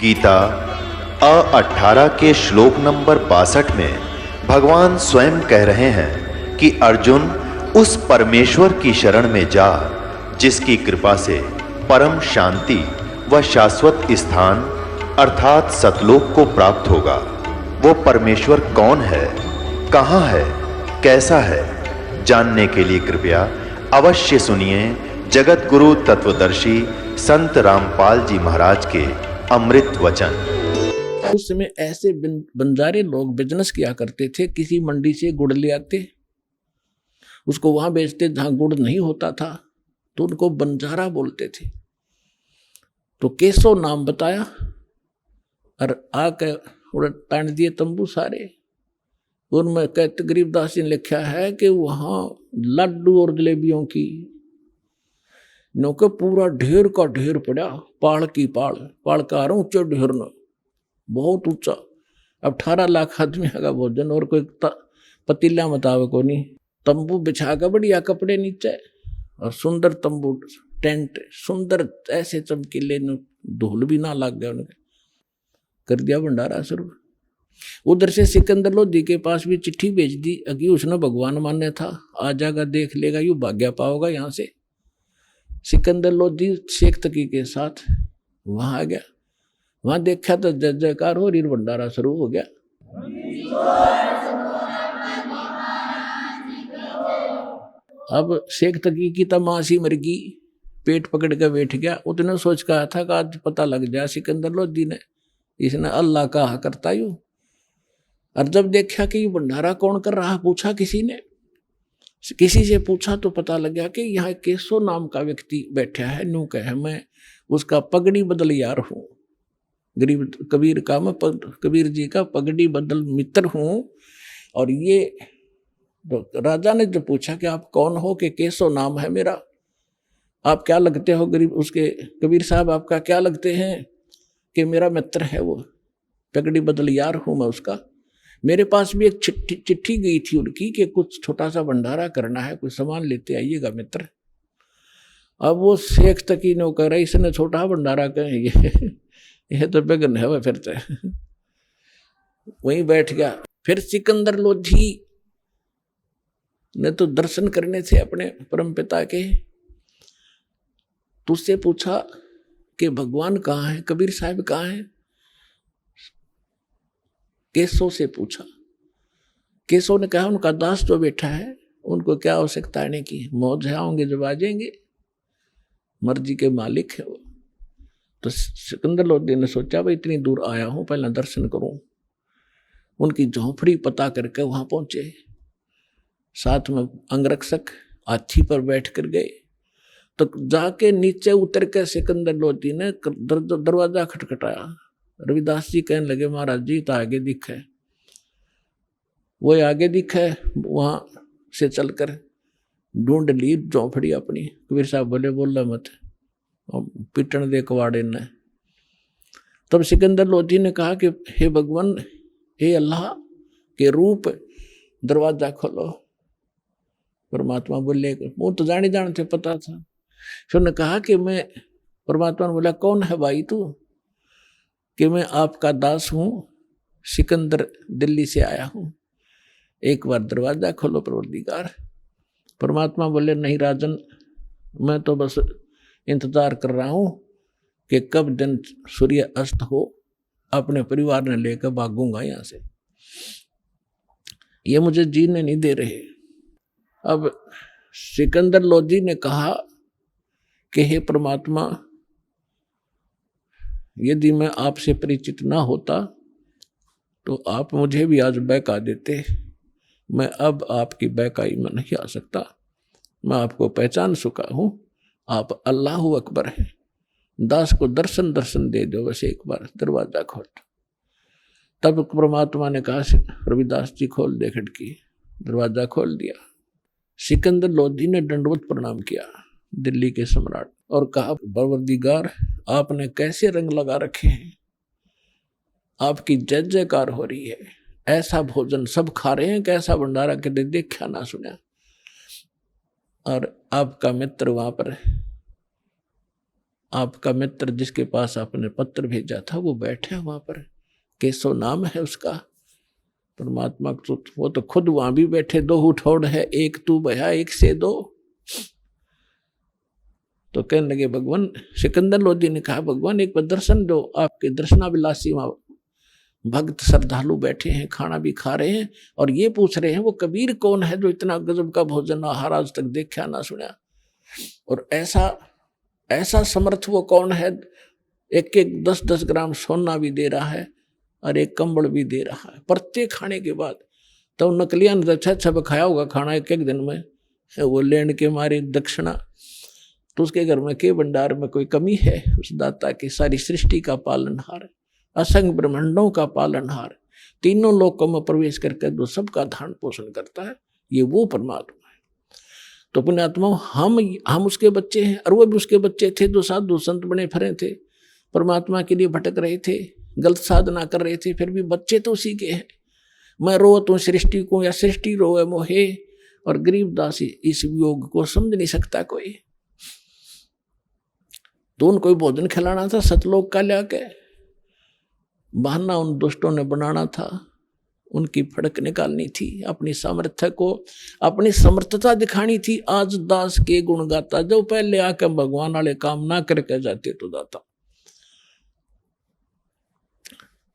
गीता 18 के श्लोक नंबर 62 में भगवान स्वयं कह रहे हैं कि अर्जुन उस परमेश्वर की शरण में जा जिसकी कृपा से परम शांति व शाश्वत स्थान अर्थात सतलोक को प्राप्त होगा। वो परमेश्वर कौन है, कहाँ है, कैसा है, जानने के लिए कृपया अवश्य सुनिए जगत गुरु तत्वदर्शी संत रामपाल जी महाराज के अमृत वचन। उस समय ऐसे बंजारे लोग बिजनेस किया करते थे। किसी मंडी से गुड़ ले आते, उसको वहां बेचते जहां गुड़ नहीं होता था, तो उनको बंजारा बोलते थे। तो केशव नाम बताया और आके तान दिए तंबू सारे। उनमें कहते गरीबदास जी ने लिखा है कि वहां लड्डू और जलेबियों की नौके पूरा ढेर का ढेर पड़ा, पाड़ की पाड़ का ऊंचा ढेर न बहुत ऊंचा। अब 18 लाख आदमी का भोजन और कोई पतीला मुताबिक को नहीं। तंबू बिछा कर बढ़िया कपड़े नीचे और सुंदर तंबू टेंट सुंदर ऐसे चमकीले, धूल भी ना लग गया उनके, कर दिया भंडारा शुरू। उधर से सिकंदर लोधी के पास भी चिट्ठी भेज दी अगी उसने भगवान मान्य था, आ जाएगा देख लेगा, यू भाग्य पाओगा यहाँ से। सिकंदर लोधी शेख तकी के साथ वहां आ गया। वहां देखा तो जय जयकार हो, रीर भंडारा शुरू हो गया। अब शेख तकी की तमाशी मर गई, पेट पकड़ के बैठ गया। उतने सोच कहा था कि आज पता लग जाए सिकंदर लोधी ने, इसने अल्लाह कहा करता यू। और जब देखा कि ये भंडारा कौन कर रहा, पूछा किसी से पूछा तो पता लगा कि यहाँ केशव नाम का व्यक्ति बैठा है। नू कहे मैं उसका पगड़ी बदल यार हूँ, गरीब कबीर का मैं कबीर जी का पगड़ी बदल मित्र हूँ। और ये राजा ने जो पूछा कि आप कौन हो, कि केशव नाम है मेरा, आप क्या लगते हो गरीब, उसके कबीर साहब आपका क्या लगते हैं, कि मेरा मित्र है वो, पगड़ी बदल यार हूँ मैं उसका। मेरे पास भी एक चिट्ठी गई थी उनकी कि कुछ छोटा सा भंडारा करना है, कुछ सामान लेते आइएगा मित्र। अब वो शेख तकी ने कह रहा इसने छोटा भंडारा कहे, ये तो बेगन है वह। फिर तो वहीं बैठ गया। फिर सिकंदर लोधी ने तो दर्शन करने थे अपने परम पिता के, तो उससे पूछा कि भगवान कहाँ है, कबीर साहब कहाँ है। केशव से पूछा। केशव ने कहा उनका दास जो बैठा है, उनको क्या आवश्यकता आने की, मौज है, आएंगे जब आ जाएंगे, मर्जी के मालिक है वो। तो सिकंदर लोधी ने सोचा भाई इतनी दूर आया हूं, पहले दर्शन करूं। उनकी झोंपड़ी पता करके वहां पहुंचे। साथ में अंगरक्षक हाथी पर बैठ कर गए। तो जाके नीचे उतर के सिकंदर लोधी ने दरवाजा खटखटाया। रविदास जी कहने लगे महाराज जी तो आगे दिखे। वो आगे दिखे, वहां से चलकर ढूंढ ली झोंपड़ी अपनी। कबीर साहब बोले बोला मत, पिटन दे कवाड़े ने। तब सिकंदर लोधी ने कहा कि हे भगवान, हे अल्लाह के रूप, दरवाजा खोलो। परमात्मा बोले, वो तो जाने थे पता था। फिर ने कहा कि मैं, परमात्मा ने बोला कौन है भाई तू, कि मैं आपका दास हूं, सिकंदर दिल्ली से आया हूं, एक बार दरवाजा खोलो परवरदिगार। परमात्मा बोले नहीं राजन, मैं तो बस इंतजार कर रहा हूं कि कब दिन सूर्य अस्त हो, अपने परिवार ने लेकर भागूंगा यहां से, ये मुझे जीने नहीं दे रहे। अब सिकंदर लोधी ने कहा कि हे परमात्मा, यदि मैं आपसे परिचित ना होता तो आप मुझे भी आज बहका देते। मैं अब आपकी बहकाई में नहीं आ सकता, मैं आपको पहचान चुका हूं, आप अल्लाह अकबर हैं। दास को दर्शन दे दो बस एक बार, दरवाजा खोल। तब परमात्मा ने कहा रविदास जी खोल दे खिड़की। दरवाजा खोल दिया। सिकंदर लोधी ने दंडवत प्रणाम किया दिल्ली के सम्राट और कहा परवरदिगार आपने कैसे रंग लगा रखे हैं, आपकी जय जयकार हो रही है, ऐसा भोजन सब खा रहे हैं, कैसा भंडारा के देखा ना सुना। और आपका मित्र वहां पर आपका मित्र जिसके पास आपने पत्र भेजा था वो बैठे वहां पर, केशव नाम है उसका। परमात्मा तो वो तो खुद वहां भी बैठे, दो उठौड़ है एक तू भया एक से दो। तो कहने लगे भगवान, सिकंदर लोधी ने कहा भगवान एक बार दर्शन दो, आपके दर्शनाभिलाषी वहां भक्त श्रद्धालु बैठे हैं, खाना भी खा रहे हैं और ये पूछ रहे हैं वो कबीर कौन है जो इतना गजब का भोजन आहार आज तक देखा ना सुना, और ऐसा ऐसा समर्थ वो कौन है, एक एक 10-10 ग्राम सोना भी दे रहा है और एक कंबल भी दे रहा है प्रत्येक खाने के बाद। तो नकलिया ने अच्छा खाया होगा खाना एक एक दिन में, वो लेन के मारे दक्षिणा। तो उसके घर में के भंडार में कोई कमी है? उस दाता की सारी सृष्टि का पालनहार, असंख्य ब्रह्मांडों का पालनहार, तीनों लोकों में प्रवेश करके जो सबका धारण पोषण करता है, ये वो परमात्मा है। तो पुण्यात्मा हम उसके बच्चे हैं और वो भी उसके बच्चे थे जो साधु संत बने फिरे थे, परमात्मा के लिए भटक रहे थे, गलत साधना कर रहे थे, फिर भी बच्चे तो उसी के हैं। मैं रोवत हूँ सृष्टि को या सृष्टि रोए मोहे, और गरीबदास इस वियोग को समझ नहीं सकता कोई। तो उनको भोजन खिलाना था सतलोक का लाके, बहाना उन दुष्टों ने बनाना था, उनकी फड़क निकालनी थी, अपनी सामर्थ्य को अपनी समर्थता दिखानी थी। आज दास के गुण गाता, जो पहले आकर भगवान वाले काम ना करके जाते तो दाता।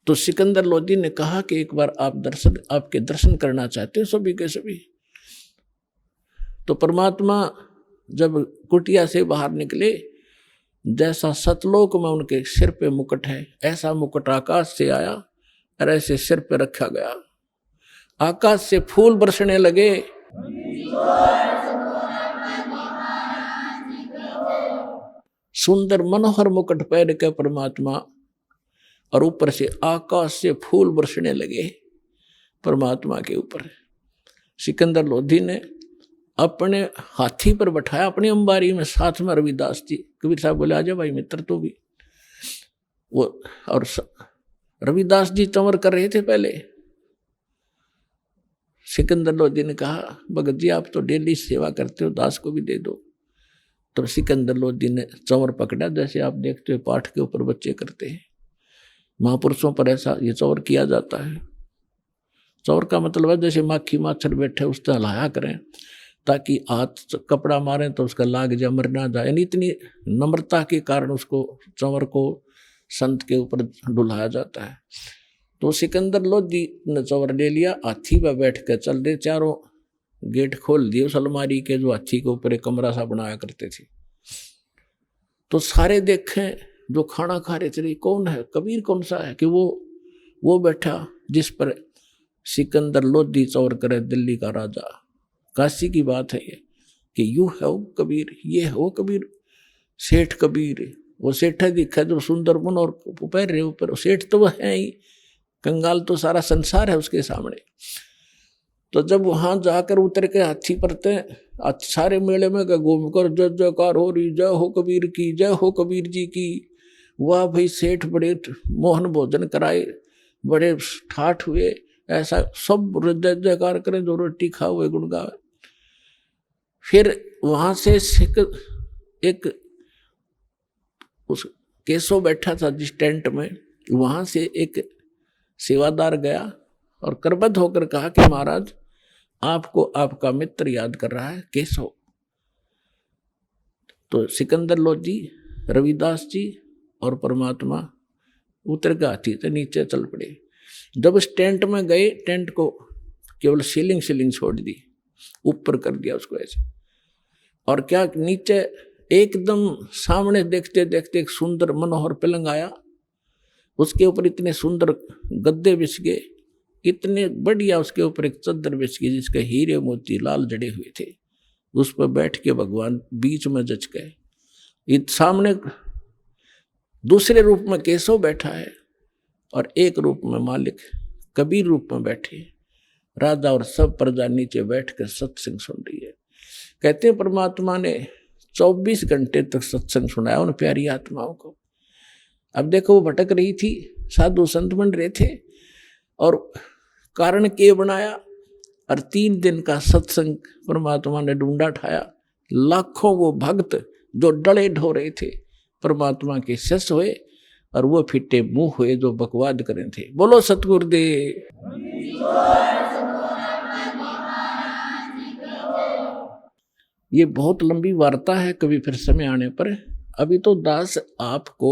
तो सिकंदर लोधी ने कहा कि एक बार आपके दर्शन करना चाहते हैं सभी के सभी। तो परमात्मा जब कुटिया से बाहर निकले, जैसा सतलोक में उनके सिर पे मुकुट है, ऐसा मुकुट आकाश से आया और ऐसे सिर पे रखा गया। आकाश से फूल बरसने लगे। सुंदर मनोहर मुकुट पहन के परमात्मा, और ऊपर से आकाश से फूल बरसने लगे परमात्मा के ऊपर। सिकंदर लोधी ने अपने हाथी पर बैठाया अपनी अंबारी में, साथ में रविदास जी। कबीर साहब बोले आजा भाई मित्र तो भी। वो और रविदास जी चंवर कर रहे थे पहले। सिकंदर लोधी ने कहा भगत जी आप तो डेली सेवा करते हो, दास को भी दे दो। तो सिकंदर लोधी ने चंवर पकड़ा, जैसे आप देखते हो पाठ के ऊपर बच्चे करते हैं, महापुरुषों पर ऐसा ये चंवर किया जाता है। चंवर का मतलब है जैसे माखी माछर बैठे उस तरह हलाया करें, ताकि हाथ कपड़ा मारें तो उसका लाग जाए, मर ना जाए। यानी इतनी नम्रता के कारण उसको चंवर को संत के ऊपर डुलाया जाता है। तो सिकंदर लोधी ने चंवर ले लिया, हाथी पर बैठ कर चल रहे, चारों गेट खोल दिए उस अलमारी के जो हाथी के ऊपर एक कमरा सा बनाया करते थे। तो सारे देखें जो खाना खा रहे थे, कौन है कबीर कौन सा है, कि वो बैठा जिस पर सिकंदर लोधी चंवर करे, दिल्ली का राजा। काशी की बात है ये कि यू है वो कबीर, ये है वो कबीर, सेठ कबीर। वो सेठ दिखा जो सुंदर मन और पैर रहे ऊपर, सेठ तो वह है ही, कंगाल तो सारा संसार है उसके सामने। तो जब वहां जाकर उतर के हाथी परते, सारे मेले में घूमकर जय जयकार हो रही, जय हो कबीर की, जय हो कबीर जी की। वाह भाई सेठ बड़े मोहन भोजन कराए, बड़े ठाठ हुए, ऐसा सब जय जयकार करें, जो रोटी खाओ हुए गुण गावे। फिर वहां से एक उस केशव बैठा था जिस टेंट में, वहां से एक सेवादार गया और करबद्ध होकर कहा कि महाराज आपको आपका मित्र याद कर रहा है केशव। तो सिकंदर लोधी, रविदास जी और परमात्मा उतर के हाथी से नीचे चल पड़े। जब उस टेंट में गए, टेंट को केवल सीलिंग छोड़ दी, ऊपर कर दिया उसको ऐसे। और क्या नीचे एकदम सामने देखते देखते एक सुंदर मनोहर पलंग आया, उसके ऊपर इतने सुंदर गद्दे बिछ गए, इतने बढ़िया, उसके ऊपर एक चद्दर बिछ गई जिसके हीरे मोती लाल जड़े हुए थे। उस पर बैठ के भगवान बीच में जच गए। इत सामने दूसरे रूप में केशव बैठा है और एक रूप में मालिक कबीर रूप में बैठे। राजा और सब प्रजा नीचे बैठ कर सत्संग सुन रही है। कहते हैं परमात्मा ने 24 घंटे तक सत्संग सुनाया उन प्यारी आत्माओं को। अब देखो वो भटक रही थी, साधु संत बन रहे थे, और कारण के बनाया, और 3 दिन का सत्संग परमात्मा ने ढूंढा ठाया। लाखों वो भक्त जो डले ढो रहे थे, परमात्मा के शिष्य हुए और वो फिट्टे मुंह हुए जो बकवाद करें थे। बोलो सतगुरुदेव। ये बहुत लंबी वार्ता है, कभी फिर समय आने पर। अभी तो दास आपको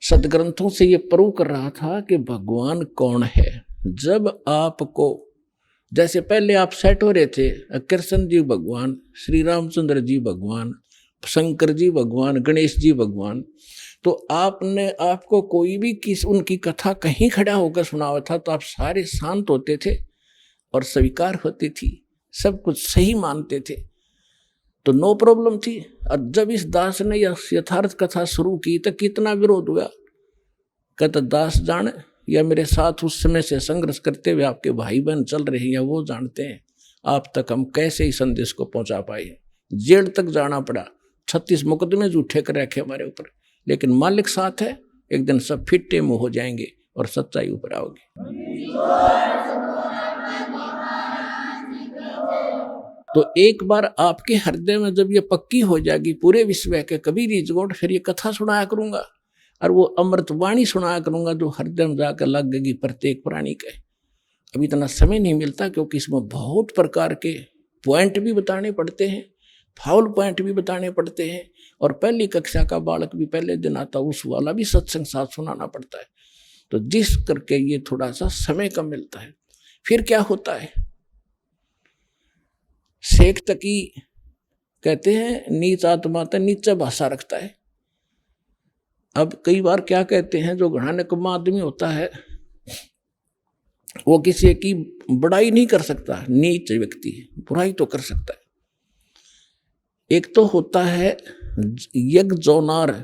सदग्रंथों से ये प्रूव कर रहा था कि भगवान कौन है। जब आपको, जैसे पहले आप सेट हो रहे थे, कृष्ण जी भगवान, श्री रामचंद्र जी भगवान, शंकर जी भगवान, गणेश जी भगवान, तो आपने आपको कोई भी उनकी कथा कहीं खड़ा होकर सुनावा था तो आप सारे शांत होते थे और स्वीकार होती थी, सब कुछ सही मानते थे, तो नो प्रॉब्लम थी। और जब इस दास ने यथार्थ कथा शुरू की तो कितना विरोध हुआ। कहता दास जाने या मेरे साथ उस समय से संघर्ष करते हुए आपके भाई बहन चल रहे हैं, वो जानते हैं आप तक हम कैसे ही संदेश को पहुंचा पाए। जेल तक जाना पड़ा, 36 मुकदमे झूठे कर रखे हमारे ऊपर, लेकिन मालिक साथ है, एक दिन सब फिट्टे मुंह हो जाएंगे और सच्चाई ऊपर आओगी। तो एक बार आपके हृदय में जब ये पक्की हो जाएगी पूरे विश्व के कभी रिजगोट, फिर ये कथा सुनाया करूंगा और वो अमृतवाणी सुनाया करूंगा जो हृदय में जाकर लगेगी प्रत्येक प्राणी के। अभी इतना समय नहीं मिलता क्योंकि इसमें बहुत प्रकार के पॉइंट भी बताने पड़ते हैं, फाउल पॉइंट भी बताने पड़ते हैं, और पहली कक्षा का बालक भी पहले दिन आता उस वाला भी सत्संग साथ सुनाना पड़ता है। तो जिस करके ये थोड़ा सा समय कम मिलता है। फिर क्या होता है, शेख तकी कहते हैं नीच आत्मा तो नीचा भाषा रखता है। अब कई बार क्या कहते हैं, जो घना निकम्मा आदमी होता है वो किसी की बड़ाई नहीं कर सकता, नीच व्यक्ति बुराई तो कर सकता है। एक तो होता है यज्ञ जोनार,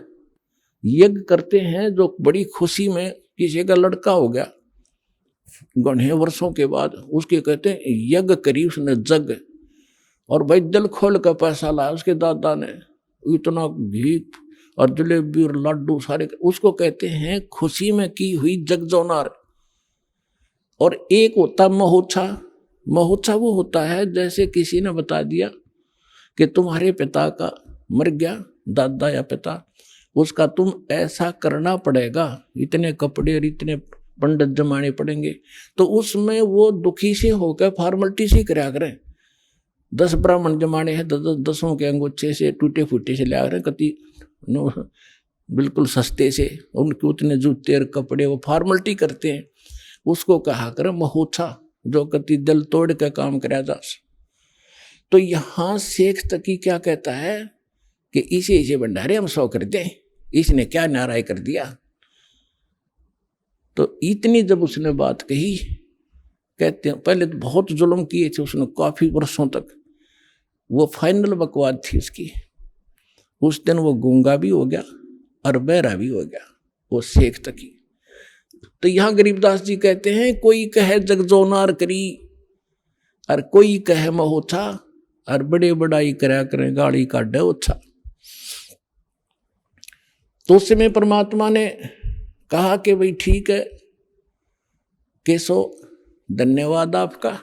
यज्ञ करते हैं जो बड़ी खुशी में, किसी का लड़का हो गया घने वर्षों के बाद, उसके कहते हैं यज्ञ करी उसने जग, और भाई दिल खोल का पैसा लाया उसके दादा ने, इतना घी और जलेबी और लड्डू सारे, उसको कहते हैं खुशी में की हुई जगजोनार। और एक होता महोत्सा, महोत्सा वो होता है जैसे किसी ने बता दिया कि तुम्हारे पिता का मर गया, दादा या पिता, उसका तुम ऐसा करना पड़ेगा, इतने कपड़े और इतने पंडित जमाने पड़ेंगे, तो उसमें वो दुखी से होकर फॉर्मेलिटी से कराया करें। 10 ब्राह्मण जमाने हैं, 10 के अंगूठे से टूटे फूटे से लिया करें, कति बिल्कुल सस्ते से, उनके उतने जूते और कपड़े वो फॉर्मेलिटी करते हैं, उसको कहा करें महोत्सा, जो कति दिल तोड़ के काम कराया जा। तो यहाँ शेख तकी क्या कहता है कि इसे भंडारे हम 100 कर दें, इसने क्या नाराय कर दिया। तो इतनी जब उसने बात कही, कहते हैं पहले तो बहुत जुल्म किए थे उसने काफी वर्षों तक, वो फाइनल बकवाद थी उसकी। उस दिन वो गूंगा भी हो गया और बहरा भी हो गया वो शेख तकी। तो यहाँ गरीबदास जी कहते हैं कोई कहे जगजोनार करी और कोई कहे महोत्सा, और बड़े बड़ाई करा करें गाड़ी काटे ओछा। तो उस समय परमात्मा ने कहा कि भाई ठीक है केशव, धन्यवाद आपका,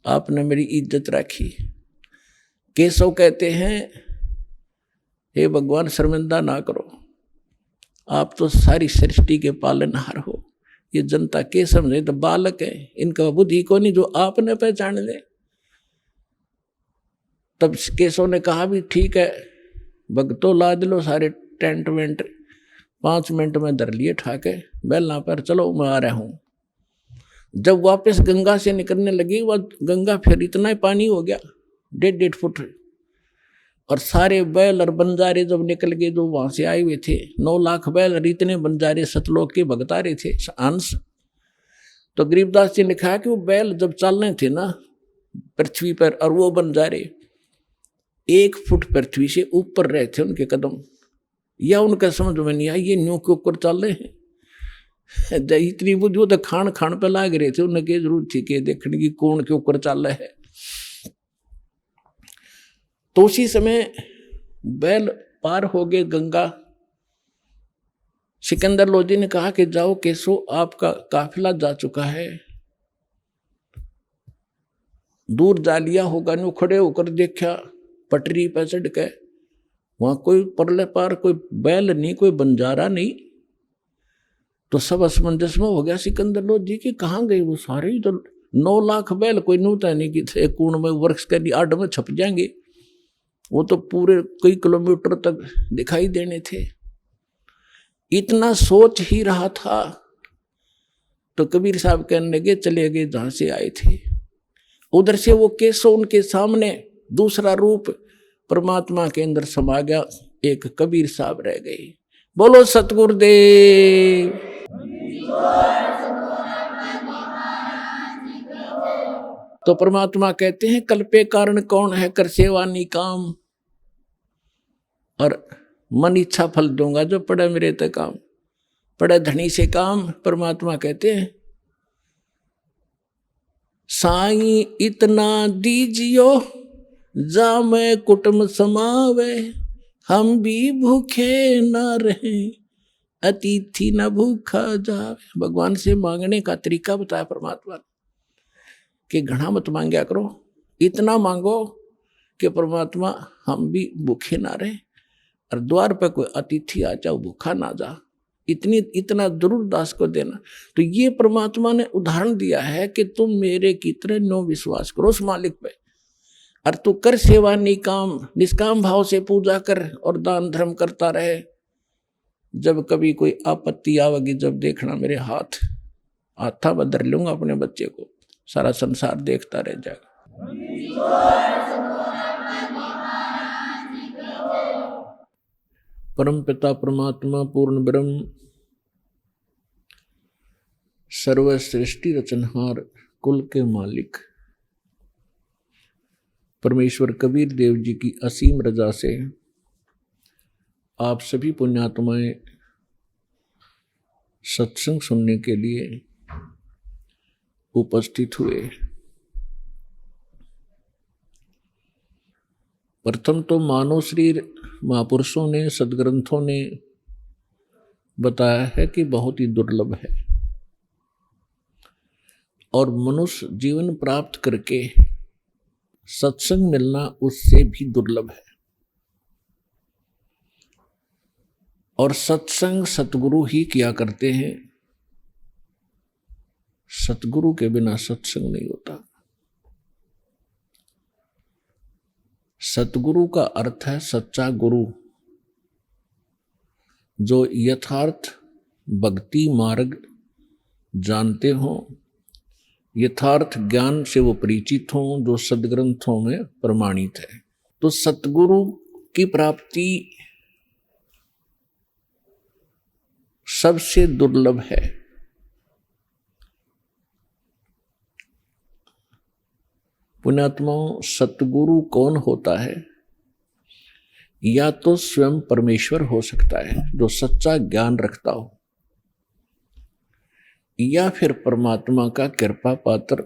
आपने मेरी इज्जत रखी। केशव कहते हैं हे भगवान शर्मिंदा ना करो, आप तो सारी सृष्टि के पालनहार हो, ये जनता के समझे तो बालक है, इनका बुद्धि को नहीं जो आपने पहचान ले। तब केशव ने कहा भी ठीक है भगतो, लाद लो सारे टेंट वेंट, 5 मिनट में धर लिए ठाके बेलना पर, चलो मैं आ रहा हूं। जब वापस गंगा से निकलने लगी, वह गंगा फिर इतना ही पानी हो गया 1.5 फुट, और सारे बैल और बंजारे जब निकल गए जो वहां से आए हुए थे, 9 लाख बैल और इतने बंजारे सतलोक के भगता रहे थे अंश। तो गरीबदास जी ने लिखा कि वो बैल जब चलने थे ना पृथ्वी पर, और वो बंजारे 1 फुट पृथ्वी से ऊपर रहे थे उनके कदम, या उनका समझ में नहीं आया ये न्यू के ऊपर चल रहे हैं। इतनी बुद्धि तो खान पे लाग रहे थे, उन्हें क्या जरूरत थी कि देखने की कौन के ऊपर चल रहा है। तो उसी समय बैल पार हो गए गंगा। सिकंदर लोधी ने कहा कि जाओ केशव, आपका काफिला जा चुका है। दूर जा लिया होगा, न्यू खड़े होकर देखा पटरी पर चढ़ के वहां कोई परले पार कोई बैल नहीं, कोई बंजारा नहीं। तो सब असमंजस में हो गया सिकंदर लोधी की कहाँ गई वो सारे ही। तो 9 लाख बैल कोई नूता नहीं कि थे कूण में वृक्ष के लिए आड़ में छप जाएंगे, वो तो पूरे कई किलोमीटर तक दिखाई देने थे। इतना सोच ही रहा था तो कबीर साहब कहने लगे चले गए जहां से आए थे। उधर से वो केशव उनके सामने दूसरा रूप परमात्मा के अंदर समा गया, एक कबीर साहब रह गए। बोलो सतगुरुदेव। तो परमात्मा कहते हैं कल्पे कारण कौन है, कर सेवा निकाम, और मन इच्छा फल दूंगा जो पड़े मेरे ते काम, पड़े धनी से काम। परमात्मा कहते हैं साई इतना दीजियो जा मैं कुटुंब समावे, हम भी भूखे न रहे अतिथि न भूखा जावे। भगवान से मांगने का तरीका बताया परमात्मा कि घना मत मांगया करो, इतना मांगो कि परमात्मा हम भी भूखे ना रहे और द्वार पर कोई अतिथि आ जाओ भूखा ना जा, इतना जरूर दास को देना। तो ये परमात्मा ने उदाहरण दिया है कि तुम मेरे की तरह नो विश्वास करो उस मालिक पे, और तू कर सेवा निकाम, निष्काम भाव से पूजा कर और दान धर्म करता रहे। जब कभी कोई आपत्ति आवेगी, जब देखना मेरे हाथा बदल लूंगा अपने बच्चे को, सारा संसार देखता रह जाएगा। परम पिता परमात्मा पूर्ण ब्रह्म सर्व सृष्टि रचनहार कुल के मालिक परमेश्वर कबीर देव जी की असीम रजा से आप सभी पुण्यात्माएं सत्संग सुनने के लिए उपस्थित हुए। प्रथम तो मानव शरीर महापुरुषों ने सदग्रंथों ने बताया है कि बहुत ही दुर्लभ है, और मनुष्य जीवन प्राप्त करके सत्संग मिलना उससे भी दुर्लभ है। और सत्संग सतगुरु ही किया करते हैं, सतगुरु के बिना सत्संग नहीं होता। सतगुरु का अर्थ है सच्चा गुरु, जो यथार्थ भक्ति मार्ग जानते हो, यथार्थ ज्ञान से वो परिचित हो, जो सदग्रंथों में प्रमाणित है। तो सतगुरु की प्राप्ति सबसे दुर्लभ है। पुण्यात्माओं, सतगुरु कौन होता है? या तो स्वयं परमेश्वर हो सकता है जो सच्चा ज्ञान रखता हो, या फिर परमात्मा का कृपा पात्र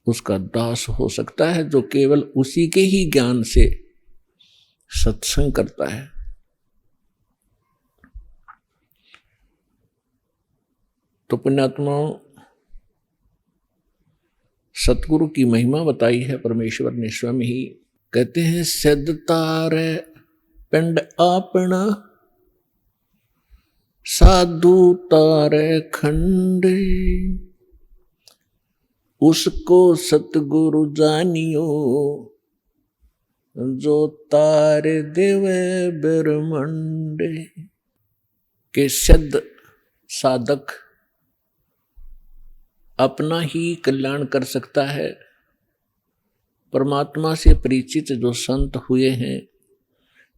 उसका दास हो सकता है जो केवल उसी के ही ज्ञान से सत्संग करता है। तो पुण्यात्माओं, सतगुरु की महिमा बताई है परमेश्वर ने स्वयं ही। कहते हैं सिद्ध तारे पिंड आपना, साधु तारे खंडे, उसको सतगुरु जानियो जो तारे देवे ब्रह्मंडे। के सिद्ध साधक अपना ही कल्याण कर सकता है। परमात्मा से परिचित जो संत हुए हैं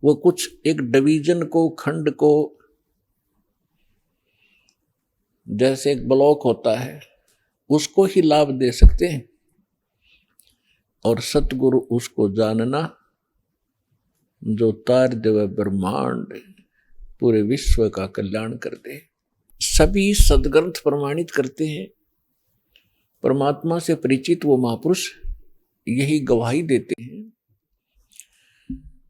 वो कुछ एक डिवीजन को, खंड को, जैसे एक ब्लॉक होता है उसको ही लाभ दे सकते हैं, और सतगुरु उसको जानना जो तार देव ब्रह्मांड पूरे विश्व का कल्याण कर दे। सभी सदग्रंथ प्रमाणित करते हैं, परमात्मा से परिचित वो महापुरुष यही गवाही देते हैं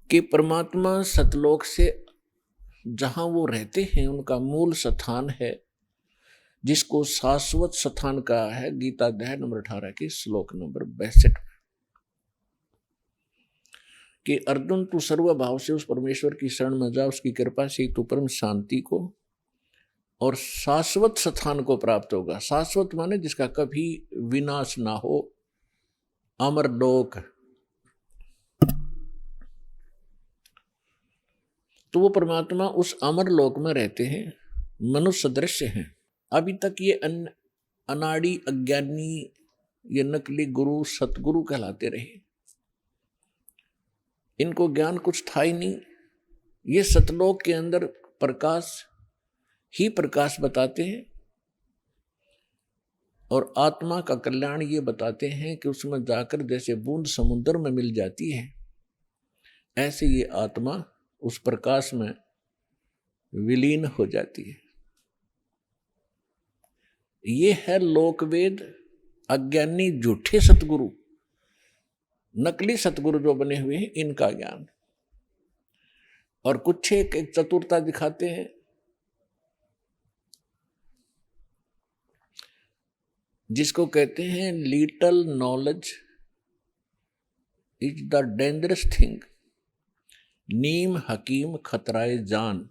कि परमात्मा सतलोक से जहां वो रहते हैं उनका मूल स्थान है, जिसको शाश्वत स्थान कहा है गीता अध्याय नंबर 18 के श्लोक नंबर 62। कि अर्जुन तू सर्वभाव से उस परमेश्वर की शरण में जा, उसकी कृपा से तू परम शांति को और शाश्वत स्थान को प्राप्त होगा। शाश्वत माने जिसका कभी विनाश ना हो, अमरलोक। तो वो परमात्मा उस अमरलोक में रहते हैं, मनुष्य दृश्य हैं। अभी तक ये अनाड़ी अज्ञानी, ये नकली गुरु सतगुरु कहलाते रहे। इनको ज्ञान कुछ था ही नहीं। ये सतलोक के अंदर प्रकाश ही प्रकाश बताते हैं और आत्मा का कल्याण ये बताते हैं कि उसमें जाकर जैसे बूंद समुद्र में मिल जाती है, ऐसे ये आत्मा उस प्रकाश में विलीन हो जाती है। ये है लोकवेद। अज्ञानी झूठे सतगुरु, नकली सतगुरु जो बने हुए हैं, इनका ज्ञान। और कुछ एक चतुरता दिखाते हैं। जिसको कहते हैं little knowledge is the dangerous thing, नीम हकीम खतराए जान।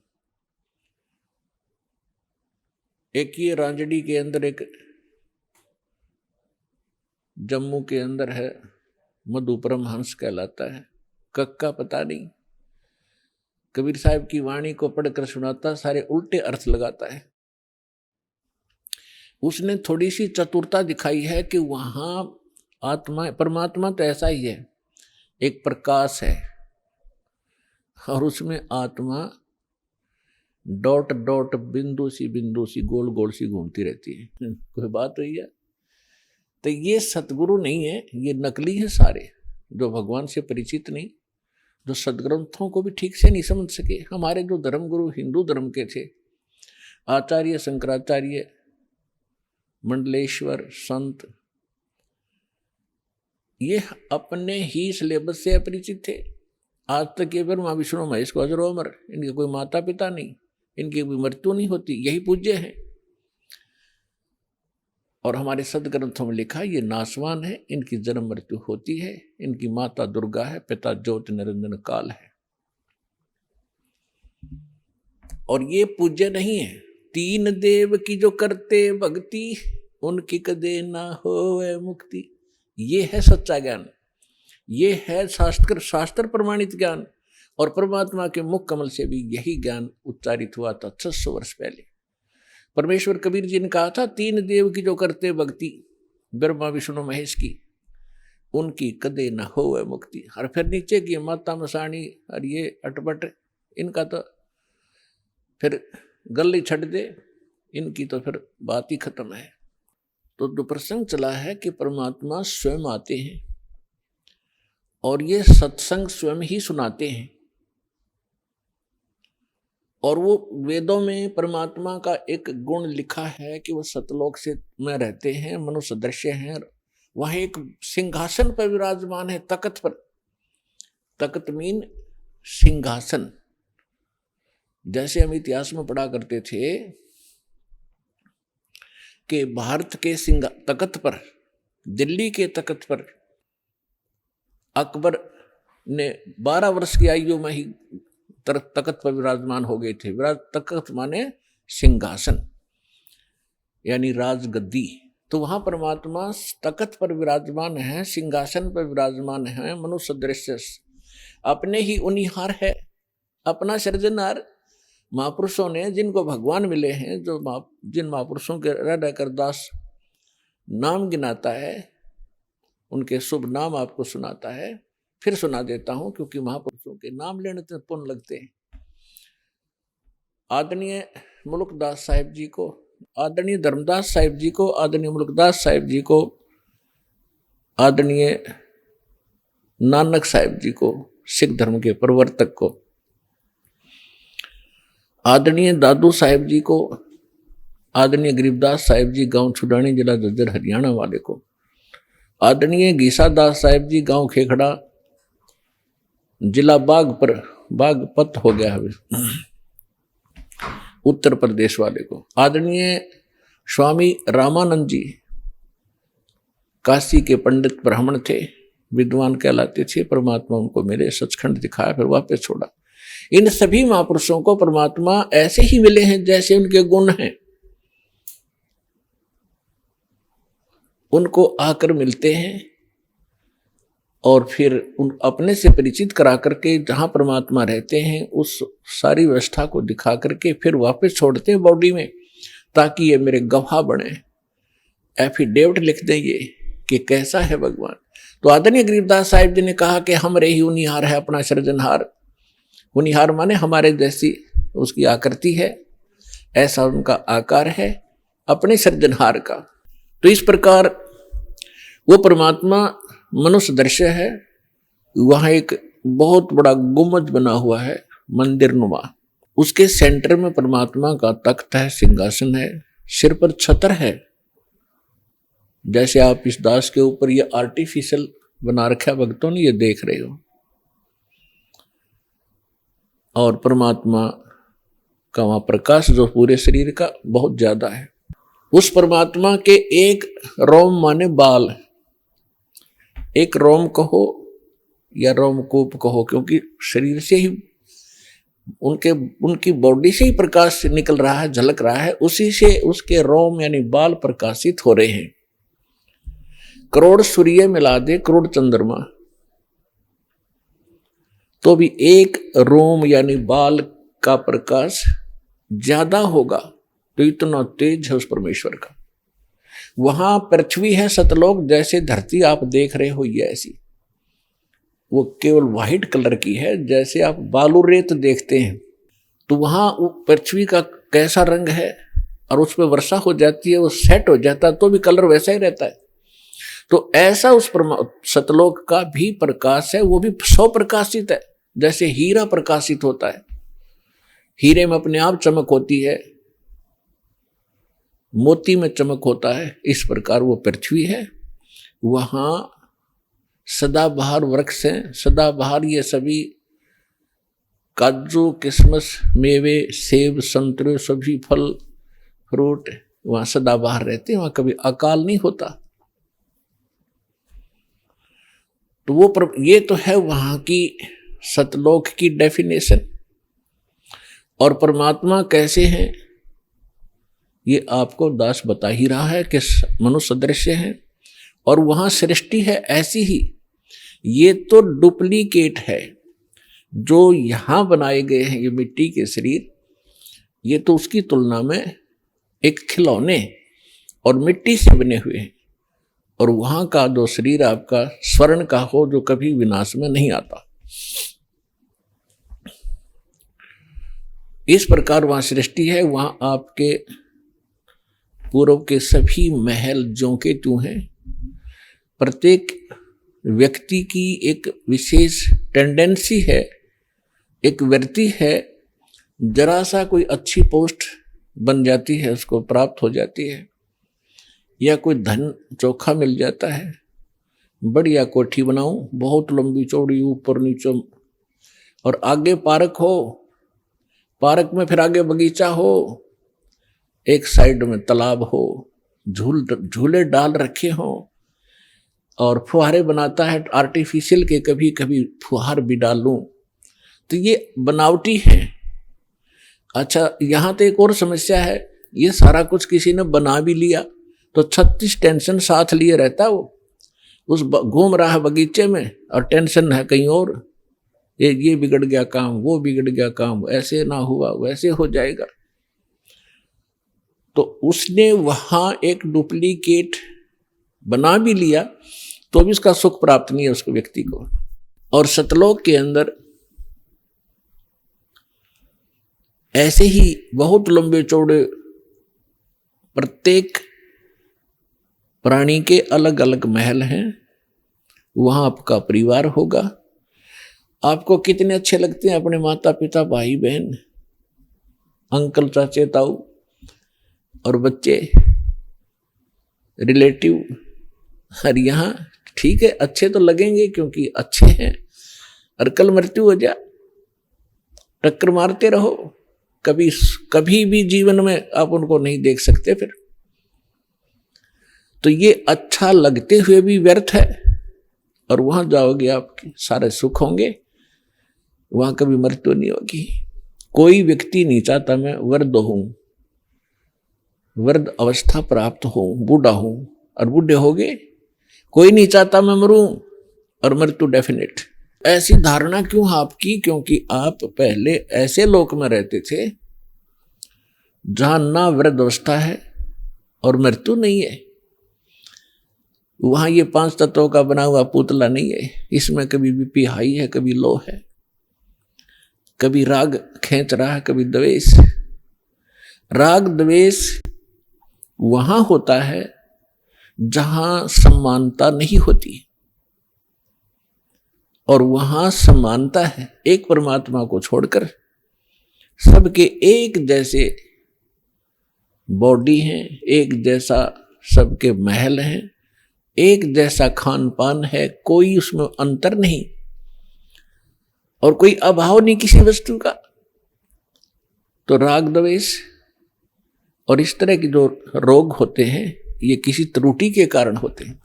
एक ये रांजड़ी के अंदर, एक जम्मू के अंदर है, मधु परमहंस कहलाता है। कक्का पता नहीं, कबीर साहब की वाणी को पढ़कर सुनाता, सारे उल्टे अर्थ लगाता है। उसने थोड़ी सी चतुरता दिखाई है कि वहां आत्मा, परमात्मा तो ऐसा ही है, एक प्रकाश है और उसमें आत्मा डॉट डॉट बिंदु सी गोल गोल सी घूमती रहती है। कोई बात हुई है? तो ये सतगुरु नहीं है, ये नकली है सारे, जो भगवान से परिचित नहीं, जो सदग्रंथों को भी ठीक से नहीं समझ सके। हमारे जो धर्मगुरु हिंदू धर्म के थे, आचार्य शंकराचार्य, मंडलेश्वर, संत, ये अपने ही सिलेबस से अपरिचित थे। आज तक ये ब्रह्मा विष्णु महेश को अजर अमर, इनके कोई माता पिता नहीं, इनकी कोई मृत्यु नहीं होती, यही पूज्य है। और हमारे सदग्रंथों में लिखा ये नासवान है, इनकी जन्म मृत्यु होती है, इनकी माता दुर्गा है, पिता ज्योति निरंजन काल है। और ये पूज्य नहीं है। तीन देव की जो करते भक्ति, उनकी कदे ना होवे मुक्ति। ये है सच्चा ज्ञान, ये है शास्त्र प्रमाणित ज्ञान। और परमात्मा के मुख कमल से भी यही ज्ञान उच्चारित हुआ था 600 वर्ष पहले। परमेश्वर कबीर जी ने कहा था, तीन देव की जो करते भक्ति, ब्रह्मा विष्णु महेश की, उनकी कदे न होवे मुक्ति। और फिर नीचे की माता मसाणी और ये अटपट, इनका तो फिर गली छट दे, इनकी तो फिर बात ही खत्म है। तो जो प्रसंग चला है कि परमात्मा स्वयं आते हैं और ये सत्संग स्वयं ही सुनाते हैं। और वो वेदों में परमात्मा का एक गुण लिखा है कि वो सतलोक से में रहते हैं, मनुष्य दृश्य हैं। वहां एक सिंहासन पर विराजमान है, तख्त पर। तख्त मीन सिंहासन। जैसे हम इतिहास में पढ़ा करते थे कि भारत के तख्त पर, दिल्ली के तख्त पर अकबर ने 12 वर्ष की आयु में ही तख्त पर विराजमान हो गए थे। तख्त माने सिंहासन, यानी राजगद्दी। तो वहां परमात्मा तख्त पर विराजमान है, सिंहासन पर विराजमान है, मनुष्य दृश्य अपने ही उनिहार है, अपना सृजनहार। महापुरुषों ने जिनको भगवान मिले हैं, जो जिन महापुरुषों के रहकर दास नाम गिनाता है, उनके शुभ नाम आपको सुनाता है। फिर सुना देता हूं, क्योंकि महापुरुषों के नाम लेने से पुण्य लगते हैं। आदरणीय मुल्कदास साहिब जी को, आदरणीय धर्मदास साहिब जी को, आदरणीय मुल्कदास साहिब जी को, आदरणीय नानक साहिब जी को, सिख धर्म के प्रवर्तक को, आदरणीय दादू साहिब जी को, आदरणीय गरीबदास साहिब जी गांव छुडानी जिला झज्जर हरियाणा वाले को, आदरणीय गीसा दास साहिब जी गांव खेखड़ा जिला बागपत हो गया है उत्तर प्रदेश वाले को, आदरणीय स्वामी रामानंद जी काशी के पंडित ब्राह्मण थे, विद्वान कहलाते थे, परमात्मा उनको मिले, सचखंड दिखाया, फिर वापस छोड़ा। इन सभी महापुरुषों को परमात्मा ऐसे ही मिले हैं जैसे उनके गुण हैं, उनको आकर मिलते हैं और फिर उन अपने से परिचित करा करके जहां परमात्मा रहते हैं उस सारी व्यवस्था को दिखा करके फिर वापस छोड़ते हैं बॉडी में, ताकि ये मेरे गवाह बने, एफिडेविट लिख दें ये कि कैसा है भगवान। तो आदरणीय गरीबदास साहिब जी ने कहा कि हम रे ही हुनिहार है अपना सृजनहार। हुनिहार माने हमारे जैसी उसकी आकृति है, ऐसा उनका आकार है अपने सृजनहार का। तो इस प्रकार वो परमात्मा मनुष्य दृश्य है। वहाँ एक बहुत बड़ा गुम्बद बना हुआ है मंदिर नुमा, उसके सेंटर में परमात्मा का तख्त है, सिंहासन है, सिर पर छतर है। जैसे आप इस दास के ऊपर ये आर्टिफिशियल बना रखा भक्तों ने, ये देख रहे हो। और परमात्मा का वहां प्रकाश जो पूरे शरीर का बहुत ज्यादा है। उस परमात्मा के एक रोम माने बाल, एक रोम कहो या रोमकूप कहो, क्योंकि शरीर से ही उनकी बॉडी से ही प्रकाश निकल रहा है, झलक रहा है, उसी से उसके रोम यानी बाल प्रकाशित हो रहे हैं। करोड़ सूर्य मिला दे, करोड़ चंद्रमा, तो भी एक रोम यानी बाल का प्रकाश ज्यादा होगा। तो इतना तेज है उस परमेश्वर का। वहां पृथ्वी है सतलोक, जैसे धरती आप देख रहे हो ये ऐसी, वो केवल व्हाइट कलर की है, जैसे आप बालू रेत देखते हैं। तो वहां पृथ्वी का कैसा रंग है, और उस पर वर्षा हो जाती है, वो सेट हो जाता है, तो भी कलर वैसा ही रहता है। तो ऐसा उस सतलोक का भी प्रकाश है, वो भी सौ प्रकाशित है, जैसे हीरा प्रकाशित होता है। हीरे में अपने आप चमक होती है, मोती में चमक होता है, इस प्रकार वो पृथ्वी है। वहां सदाबहार वृक्ष हैं, सदाबहार ये सभी काजू, किशमिश, मेवे, सेब, संतरे, सभी फल फ्रूट वहां सदाबहार रहते हैं, वहां कभी अकाल नहीं होता। तो वो ये तो है वहां की सतलोक की डेफिनेशन। और परमात्मा कैसे हैं ये आपको दास बता ही रहा है कि मनुष्य दृश्य है, और वहां सृष्टि है ऐसी ही। ये तो डुप्लीकेट है जो यहां बनाए गए हैं, ये मिट्टी के शरीर, ये तो उसकी तुलना में एक खिलौने और मिट्टी से बने हुए हैं। और वहां का जो शरीर आपका स्वर्ण का हो, जो कभी विनाश में नहीं आता। इस प्रकार वहां सृष्टि है। वहां आपके पूर्व के सभी महल ज्यों के त्यों हैं। प्रत्येक व्यक्ति की एक विशेष टेंडेंसी है, एक वृत्ति है, जरा सा कोई अच्छी पोस्ट बन जाती है, उसको प्राप्त हो जाती है, या कोई धन चोखा मिल जाता है, बढ़िया कोठी बनाऊं, बहुत लंबी चौड़ी, ऊपर नीचे, और आगे पार्क हो, पार्क में फिर आगे बगीचा हो, एक साइड में तालाब हो, झूले डाल रखे हो, और फुहारे बनाता है आर्टिफिशियल के, कभी कभी फुहार भी डाल लूं, तो ये बनावटी है। अच्छा, यहां तो एक और समस्या है, ये सारा कुछ किसी ने बना भी लिया तो 36 टेंशन साथ लिए रहता है, वो उस घूम रहा है बगीचे में और टेंशन है कहीं और, ये बिगड़ गया काम, वो बिगड़ गया काम, ऐसे ना हुआ वैसे हो जाएगा। तो उसने वहां एक डुप्लीकेट बना भी लिया तो भी उसका सुख प्राप्त नहीं है उसको, व्यक्ति को। और सतलोक के अंदर ऐसे ही बहुत लंबे चौड़े, प्रत्येक प्राणी के अलग अलग महल हैं। वहां आपका परिवार होगा। आपको कितने अच्छे लगते हैं अपने माता पिता, भाई बहन, अंकल, चाचे, ताऊ और बच्चे, रिलेटिव। और यहाँ ठीक है, अच्छे तो लगेंगे क्योंकि अच्छे हैं, और कल मृत्यु हो जा, टक्कर मारते रहो, कभी भी जीवन में आप उनको नहीं देख सकते फिर। तो ये अच्छा लगते हुए भी व्यर्थ है, और वहां जाओगे आपके सारे सुख होंगे, वहां कभी मृत्यु नहीं होगी। कोई व्यक्ति नहीं चाहता मैं वृद्ध हूं, वृद्ध अवस्था प्राप्त हो, बूढ़ा हूं, और बूढ़े हो गए। कोई नहीं चाहता मैं मरूं और मृत्यु डेफिनेट। ऐसी धारणा क्यों आपकी? क्योंकि आप पहले ऐसे लोक में रहते थे जहां ना वृद्ध अवस्था है और मृत्यु नहीं है। वहां ये 5 तत्वों का बना हुआ पुतला नहीं है। इसमें कभी बीपी हाई है, कभी लो है, कभी राग खींच रहा है, कभी द्वेष। राग द्वेष वहां होता है जहां समानता नहीं होती, और वहां समानता है। एक परमात्मा को छोड़कर सबके एक जैसे बॉडी हैं, एक जैसा सबके महल हैं, एक जैसा खान पान है, कोई उसमें अंतर नहीं और कोई अभाव नहीं किसी वस्तु का। तो राग द्वेष और इस तरह के जो रोग होते हैं ये किसी त्रुटि के कारण होते हैं।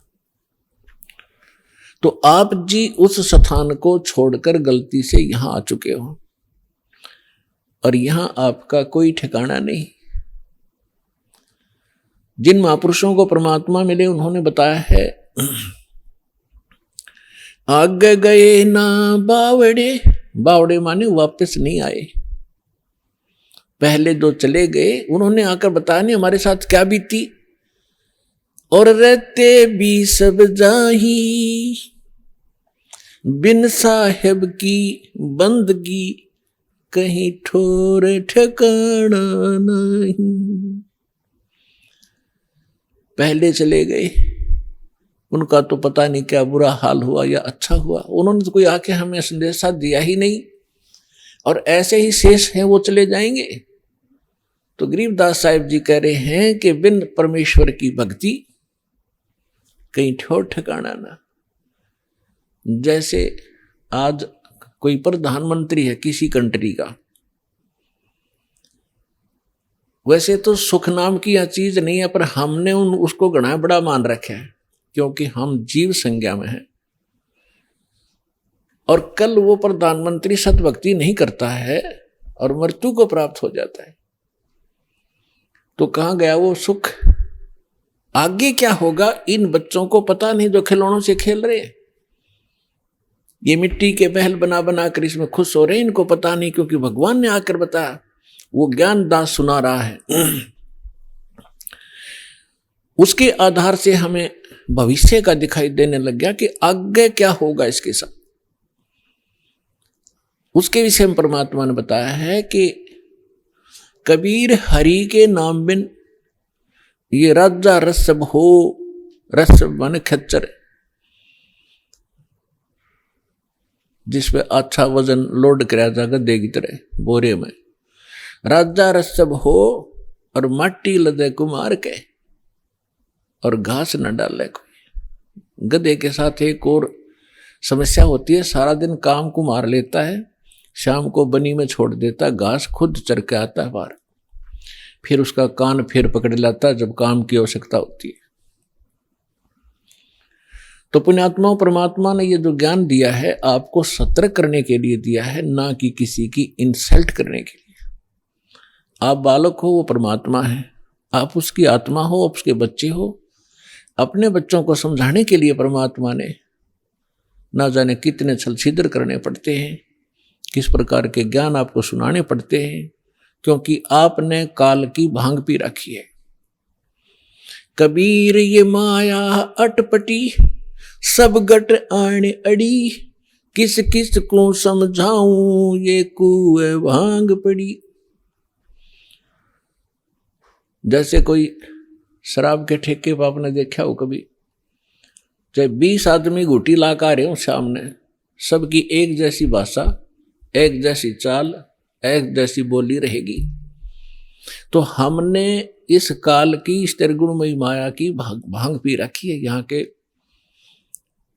तो आप जी उस स्थान को छोड़कर गलती से यहां आ चुके हो और यहां आपका कोई ठिकाना नहीं। जिन महापुरुषों को परमात्मा मिले उन्होंने बताया है, आगे गए ना बावड़े। बावड़े माने वापस नहीं आए। पहले जो चले गए उन्होंने आकर बताया नहीं हमारे साथ क्या बीती। और रहते भी सब जाही, बिन साहेब की बंदगी कहीं ठोर ठिकाना नहीं। पहले चले गए, उनका तो पता नहीं क्या बुरा हाल हुआ या अच्छा हुआ, उन्होंने तो कोई आके हमें संदेशा दिया ही नहीं, और ऐसे ही शेष हैं वो चले जाएंगे। तो गरीबदास साहिब जी कह रहे हैं कि बिन परमेश्वर की भक्ति कहीं ठोर ठिकाना ना। जैसे आज कोई प्रधानमंत्री है किसी कंट्री का, वैसे तो सुख नाम की यह चीज नहीं है, पर हमने उसको घना बड़ा मान रखा है क्योंकि हम जीव संज्ञा में हैं। और कल वो प्रधानमंत्री सतभक्ति नहीं करता है और मृत्यु को प्राप्त हो जाता है, तो कहां गया वो सुख? आगे क्या होगा इन बच्चों को पता नहीं जो खिलौनों से खेल रहे हैं। ये मिट्टी के महल बना बना कर इसमें खुश हो रहे हैं, इनको पता नहीं, क्योंकि भगवान ने आकर बताया। वो ज्ञान दास सुना रहा है, उसके आधार से हमें भविष्य का दिखाई देने लग गया कि आगे क्या होगा इसके साथ। उसके विषय में परमात्मा ने बताया है कि कबीर हरि के नाम बिन ये राजा रसब हो। रसब माने खच्चर, जिसपे अच्छा वजन लोड कराया जाएगा देगी तरह बोरे में। राजा रसब हो और माटी लदे कुमार के और घास न डाले कोई। गधे के साथ एक और समस्या होती है, सारा दिन काम को मार लेता है, शाम को बनी में छोड़ देता, घास खुद चर के आता है बाहर, फिर उसका कान फिर पकड़ लाता जब काम की आवश्यकता होती है। तो पुण्यात्माओं, परमात्मा ने ये जो ज्ञान दिया है आपको सतर्क करने के लिए दिया है, ना कि किसी की इंसल्ट करने के लिए। आप बालक हो, वो परमात्मा है, आप उसकी आत्मा हो, आप उसके बच्चे हो। अपने बच्चों को समझाने के लिए परमात्मा ने ना जाने कितने छल छिद्र करने पड़ते हैं, किस प्रकार के ज्ञान आपको सुनाने पड़ते हैं, क्योंकि आपने काल की भांग पी रखी है। कबीर ये माया अटपटी, सब गट आने अड़ी, किस किस को समझाऊं ये कुए भांग पड़ी। जैसे कोई शराब के ठेके पर आपने देखा हो कभी, चाहे 20 आदमी घुटी ला कर आ रहे हो सामने, सबकी एक जैसी भाषा, एक जैसी चाल, एक जैसी बोली रहेगी। तो हमने इस काल की इस त्रिगुणमयी माया की भांग पी रखी है। यहाँ के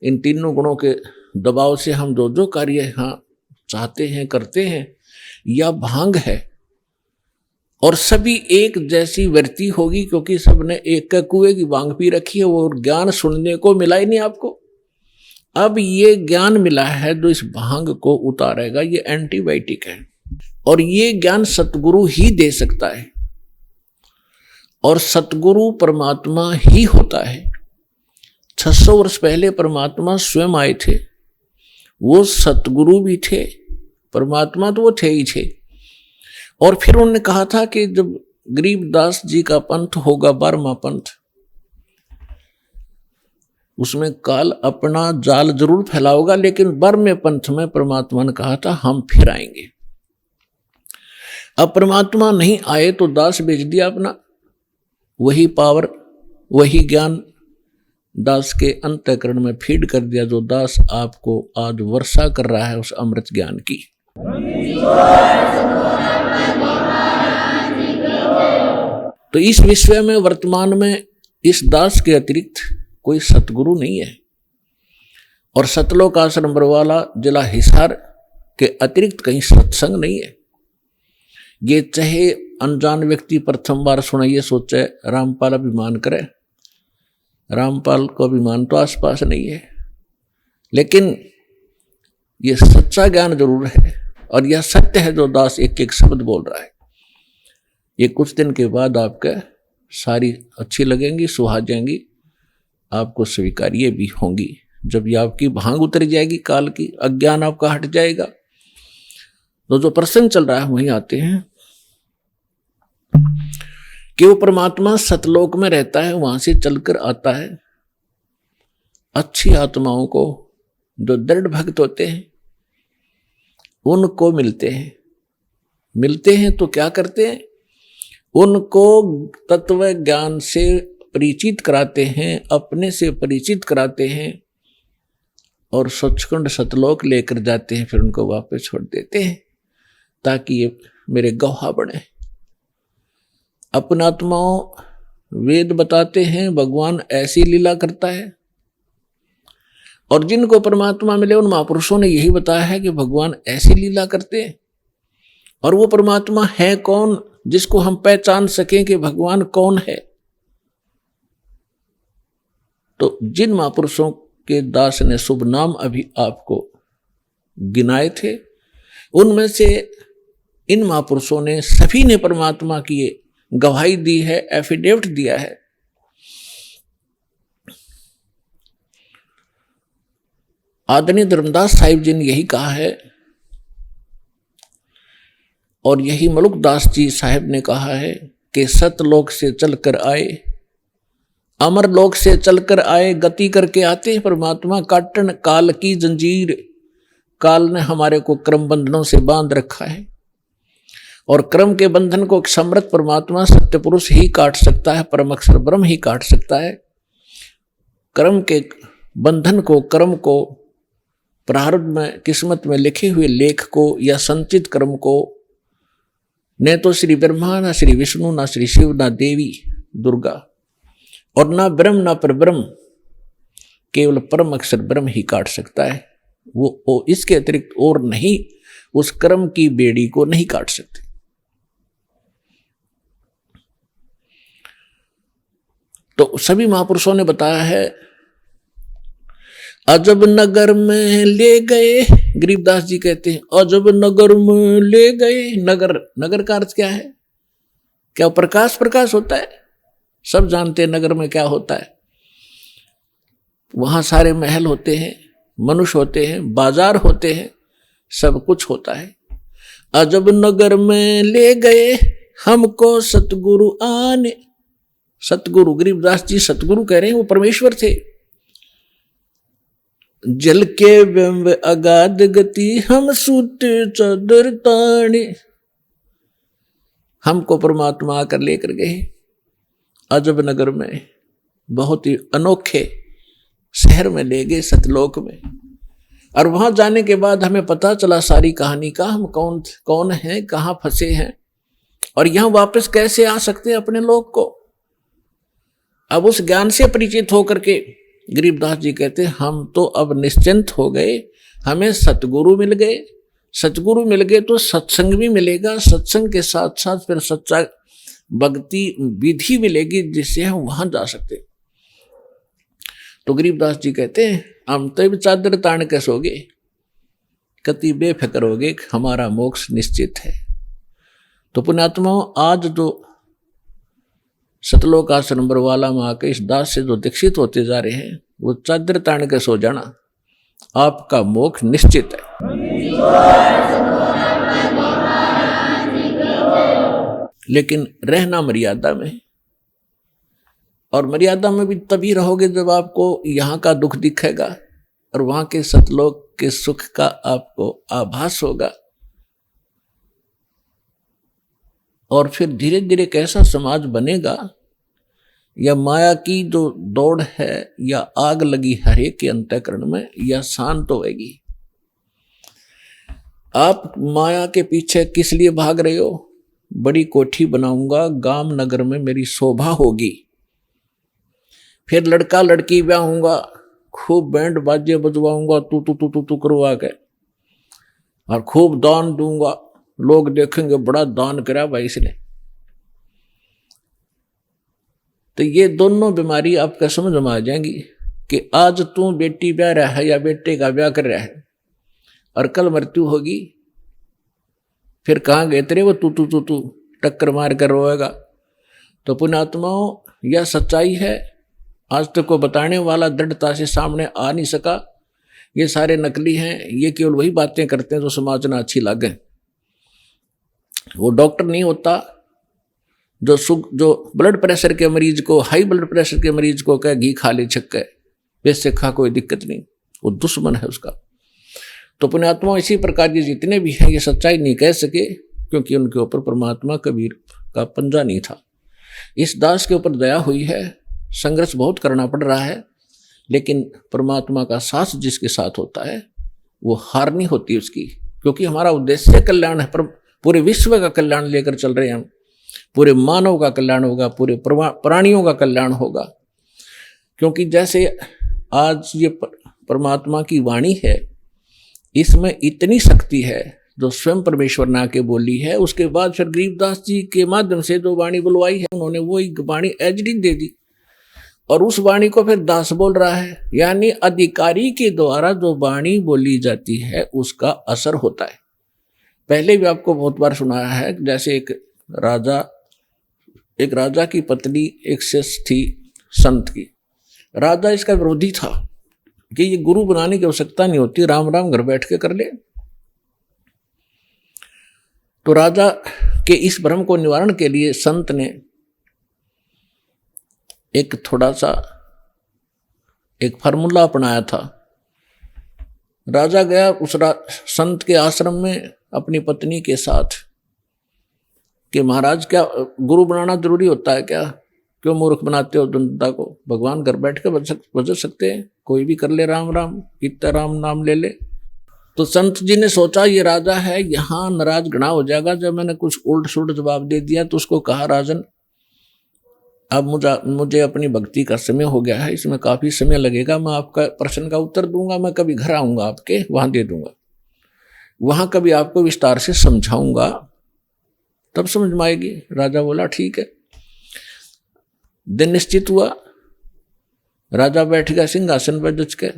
इन तीनों गुणों के दबाव से हम जो जो कार्य यहाँ चाहते हैं करते हैं, यह भांग है। और सभी एक जैसी वृत्ति होगी, क्योंकि सबने एक कुएं की भांग पी रखी है। वो ज्ञान सुनने को मिला ही नहीं आपको। अब ये ज्ञान मिला है जो इस भांग को उतारेगा, ये एंटीबायोटिक है और ये ज्ञान सतगुरु ही दे सकता है और सतगुरु परमात्मा ही होता है। 600 वर्ष पहले परमात्मा स्वयं आए थे, वो सतगुरु भी थे, परमात्मा तो वो थे ही थे। और फिर उन्होंने कहा था कि जब गरीबदास जी का पंथ होगा 12वां पंथ, उसमें काल अपना जाल जरूर फैलाओगा, लेकिन 12वें पंथ में परमात्मा ने कहा था हम फिर आएंगे। अब परमात्मा नहीं आए तो दास बेच दिया अपना, वही पावर वही ज्ञान दास के अंतःकरण में फीड कर दिया, जो दास आपको आज वर्षा कर रहा है उस अमृत ज्ञान की। तो इस विश्व में वर्तमान में इस दास के अतिरिक्त कोई सतगुरु नहीं है और सतलोक आश्रम बरवाला जिला हिसार के अतिरिक्त कहीं सत्संग नहीं है। ये चाहे अनजान व्यक्ति प्रथम बार सुना ये सोचे रामपाल अभिमान करे, रामपाल को अभिमान तो आसपास नहीं है, लेकिन ये सच्चा ज्ञान जरूर है और यह सत्य है जो दास एक एक शब्द बोल रहा है। ये कुछ दिन के बाद आपके सारी अच्छी लगेंगी, सुहा जाएंगी, आपको स्वीकार्य भी होंगी। जब ये आपकी भांग उतर जाएगी, काल की अज्ञान आपका हट जाएगा, तो जो प्रसंग चल रहा है वहीं आते हैं कि वो परमात्मा सतलोक में रहता है, वहां से चलकर आता है अच्छी आत्माओं को, जो दृढ़ भक्त होते हैं उनको मिलते हैं तो क्या करते हैं, उनको तत्व ज्ञान से परिचित कराते हैं, अपने से परिचित कराते हैं और सचखंड सतलोक लेकर जाते हैं, फिर उनको वापस छोड़ देते हैं ताकि ये मेरे गवाह बने। अपना आत्माओं वेद बताते हैं भगवान ऐसी लीला करता है, और जिनको परमात्मा मिले उन महापुरुषों ने यही बताया है कि भगवान ऐसी लीला करते हैं। और वो परमात्मा है कौन जिसको हम पहचान सकें कि भगवान कौन है? तो जिन महापुरुषों के दास ने शुभ नाम अभी आपको गिनाए थे, उनमें से इन महापुरुषों ने सभी ने परमात्मा की गवाही दी है, एफिडेविट दिया है। आदरणीय धर्मदास साहिब जी ने यही कहा है और यही मलुकदास जी साहिब ने कहा है कि सतलोक से चलकर आए, अमर लोक से चलकर आए, गति करके आते हैं परमात्मा। काटन काल की जंजीर, काल ने हमारे को क्रम बंधनों से बांध रखा है और क्रम के बंधन को समर्थ परमात्मा सत्य पुरुष ही काट सकता है, परम अक्षर ब्रह्म ही काट सकता है। क्रम के बंधन को, क्रम को, प्रारब्ध में किस्मत में लिखे हुए लेख को या संचित क्रम को न तो श्री ब्रह्मा, ना श्री विष्णु, ना श्री शिव, ना देवी दुर्गा और ना ब्रह्म ना परब्रह्म, केवल परम अक्षर ब्रह्म ही काट सकता है। वो इसके अतिरिक्त और नहीं उस क्रम की बेड़ी को नहीं काट सकते। तो सभी महापुरुषों ने बताया है। अजब नगर में ले गए, गरीबदास जी कहते हैं अजब नगर में ले गए। नगर, नगर का अर्थ क्या है? क्या प्रकाश प्रकाश होता है? सब जानते हैं नगर में क्या होता है। वहां सारे महल होते हैं, मनुष्य होते हैं, बाजार होते हैं, सब कुछ होता है। अजब नगर में ले गए हमको सतगुरु आने। सतगुरु, गरीबदास जी सतगुरु कह रहे हैं, वो परमेश्वर थे। जल के बिंब अगाध गति हम सूते चादर ताने। हमको परमात्मा आकर लेकर गए अजब नगर में, बहुत ही अनोखे शहर में ले गए, सतलोक में। और वहां जाने के बाद हमें पता चला सारी कहानी का, हम कौन हैं, कहां फंसे हैं और यहां वापस कैसे आ सकते हैं अपने लोक को। अब उस ज्ञान से परिचित होकर के गरीबदास जी कहते हैं हम तो अब निश्चिंत हो गए, हमें सतगुरु मिल गए। सतगुरु मिल गए तो सत्संग भी मिलेगा, सत्संग के साथ साथ फिर सच्चा भक्ति विधि मिलेगी जिससे हम वहां जा सकते। तो गरीबदास जी कहते हैं हम तो भी चादर तान के सोगे, कति बेफिक्र होगे, हमारा मोक्ष निश्चित है। तो पुण्यात्माओं, आज जो सतलोक आश्रम बरवाला माँ के इस दास से जो दीक्षित होते जा रहे हैं, वो चादर तान के सो जाना, आपका मोक्ष निश्चित है। लेकिन रहना मर्यादा में, और मर्यादा में भी तभी रहोगे जब आपको यहाँ का दुख दिखेगा और वहां के सतलोक के सुख का आपको आभास होगा। और फिर धीरे धीरे कैसा समाज बनेगा, या माया की जो दौड़ है या आग लगी हर एक के अंतःकरण में, या शांत होएगी। आप माया के पीछे किस लिए भाग रहे हो? बड़ी कोठी बनाऊंगा, गांव नगर में मेरी शोभा होगी, फिर लड़का लड़की ब्याह होगा, खूब बैंड बाजे बजवाऊंगा, तू करवा के, और खूब दान दूंगा, लोग देखेंगे बड़ा दान करा भाई इसने। तो ये दोनों बीमारी आपका समझ में आ जाएंगी कि आज तू बेटी ब्याह रहा है या बेटे का ब्याह कर रहा है, और कल मृत्यु होगी, फिर कहाँ गए तेरे वो तू टक्कर मार कर रोएगा। तो पुण्यात्माओं, यह सच्चाई है। आज तक को बताने वाला दृढ़ता से सामने आ नहीं सका। ये सारे नकली हैं, ये केवल वही बातें करते हैं जो समाज में अच्छी लगे। वो डॉक्टर नहीं होता जो ब्लड प्रेशर के मरीज को, हाई ब्लड प्रेशर के मरीज को कहे घी खा ले छक्के, वैसे खा कोई दिक्कत नहीं, वो दुश्मन है उसका। तो पुण्यात्मा इसी प्रकार के जितने भी हैं, ये सच्चाई नहीं कह सके क्योंकि उनके ऊपर परमात्मा कबीर का पंजा नहीं था। इस दास के ऊपर दया हुई है, संघर्ष बहुत करना पड़ रहा है, लेकिन परमात्मा का साथ जिसके साथ होता है वो हार नहीं होती उसकी, क्योंकि हमारा उद्देश्य कल्याण है। पर पूरे विश्व का कल्याण लेकर चल रहे हैं हम, पूरे मानव का कल्याण होगा, पूरे प्राणियों का कल्याण होगा। क्योंकि जैसे आज ये परमात्मा की वाणी है, इसमें इतनी शक्ति है जो स्वयं परमेश्वर ने आके बोली है। उसके बाद फिर गरीबदास जी के माध्यम से जो वाणी बुलवाई है, उन्होंने वो एक वाणी एजडी दे दी, और उस वाणी को फिर दास बोल रहा है। यानी अधिकारी के द्वारा जो वाणी बोली जाती है उसका असर होता है। पहले भी आपको बहुत बार सुनाया है, जैसे एक राजा की पत्नी एक शिष्य थी संत की। राजा इसका विरोधी था कि ये गुरु बनाने की आवश्यकता नहीं होती, राम राम घर बैठ के कर ले। तो राजा के इस भ्रम को निवारण के लिए संत ने एक थोड़ा सा एक फार्मूला अपनाया था। राजा गया उस संत के आश्रम में अपनी पत्नी के साथ कि महाराज क्या गुरु बनाना जरूरी होता है क्या? क्यों मूर्ख बनाते हो जनता को? भगवान घर बैठ के बज सकते हैं, कोई भी कर ले राम राम, इतना राम नाम ले ले। तो संत जी ने सोचा ये राजा है, यहाँ नाराज घना हो जाएगा जब मैंने कुछ उल्ट सुल्ट जवाब दे दिया। तो उसको कहा, राजन अब मुझे अपनी भक्ति का समय हो गया है, इसमें काफी समय लगेगा, मैं आपका प्रश्न का उत्तर दूंगा, मैं कभी घर आऊंगा आपके, वहां दे दूंगा, वहां कभी आपको विस्तार से समझाऊंगा, तब समझ में आएगी। राजा बोला ठीक है। दिन निश्चित हुआ, राजा बैठ गया सिंहासन पर जच के,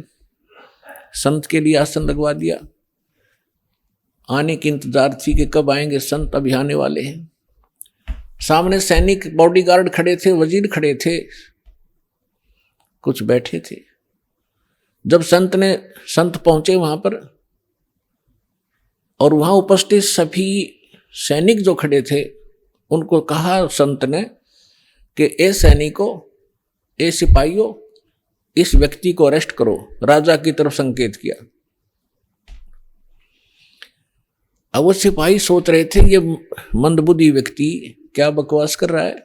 संत के लिए आसन लगवा दिया। आने की इंतजार थी कि कब आएंगे संत, अभी आने वाले हैं। सामने सैनिक बॉडीगार्ड खड़े थे, वजीर खड़े थे, कुछ बैठे थे। जब संत पहुंचे वहां पर, और वहां उपस्थित सभी सैनिक जो खड़े थे उनको कहा संत ने कि ए सैनिकों, ए सिपाहियों, इस व्यक्ति को अरेस्ट करो। राजा की तरफ संकेत किया। अब वो सिपाही सोच रहे थे ये मंदबुद्धि व्यक्ति क्या बकवास कर रहा है।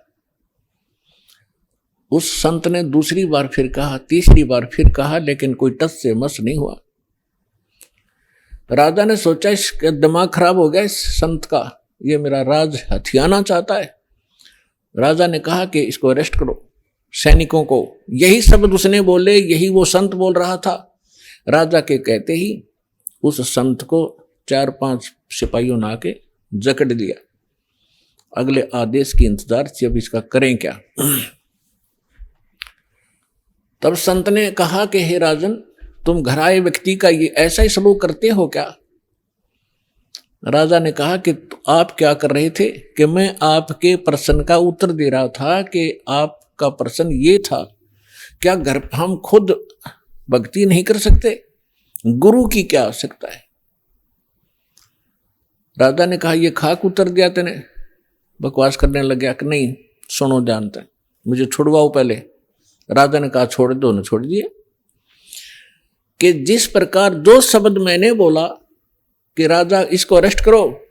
उस संत ने दूसरी बार फिर कहा, तीसरी बार फिर कहा, लेकिन कोई टस से मस नहीं हुआ। राजा ने सोचा इसका दिमाग खराब हो गया इस संत का, ये मेरा राज हथियाना चाहता है। राजा ने कहा कि इसको अरेस्ट करो, सैनिकों को। यही शब्द उसने बोले, यही वो संत बोल रहा था। राजा के कहते ही उस संत को 4-5 सिपाहियों ने आके जकड़ दिया। अगले आदेश की इंतजार थी, अब इसका करें क्या। तब संत ने कहा कि हे राजन, तुम घर आए व्यक्ति का ये ऐसा ही सलूक करते हो क्या? राजा ने कहा कि आप क्या कर रहे थे? कि मैं आपके प्रश्न का उत्तर दे रहा था कि आपका प्रश्न ये था, क्या घर हम खुद भक्ति नहीं कर सकते? गुरु की क्या आवश्यकता है? राजा ने कहा, ये खाक उतर दिया तेने? बकवास करने लग गया कि नहीं सुनो जानते, मुझे छुड़वाओ पहले। राजा ने कहा छोड़ दो, ने छोड़ दिए। कि जिस प्रकार जो शब्द मैंने बोला कि राजा इसको अरेस्ट करो।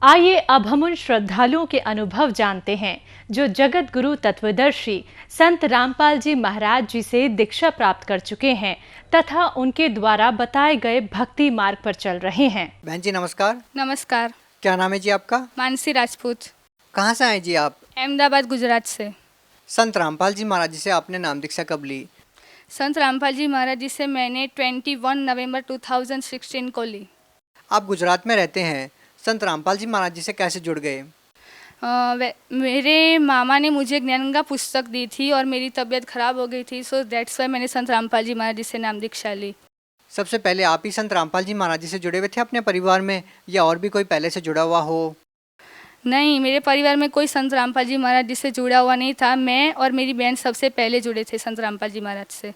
आइए अब हम उन श्रद्धालुओं के अनुभव जानते हैं जो जगत गुरु तत्वदर्शी संत रामपाल जी महाराज जी से दीक्षा प्राप्त कर चुके हैं तथा उनके द्वारा बताए गए भक्ति मार्ग पर चल रहे हैं। बहन जी नमस्कार। नमस्कार। क्या नाम है जी आपका? मानसी राजपूत। कहाँ से आए जी आप? अहमदाबाद गुजरात से। संत रामपाल जी महाराज जी से आपने नाम दीक्षा कब ली? संत रामपाल जी महाराज जी से मैंने 21 नवंबर 2016 को ली। आप गुजरात में रहते हैं, संत रामपाल जी महाराज जी से कैसे जुड़ गए? मेरे मामा ने मुझे ज्ञानगंगा पुस्तक दी थी और मेरी तबीयत खराब हो गई थी, सो दैट्स वाई मैंने संत रामपाल जी महाराज जी से नाम दीक्षा ली। सबसे पहले आप ही संत रामपाल जी महाराज जी से जुड़े हुए थे अपने परिवार में, या और भी कोई पहले से जुड़ा हुआ हो? नहीं, मेरे परिवार में कोई संत रामपाल जी महाराज जी से जुड़ा हुआ नहीं था। मैं और मेरी बहन सबसे पहले जुड़े थे संत रामपाल जी महाराज से।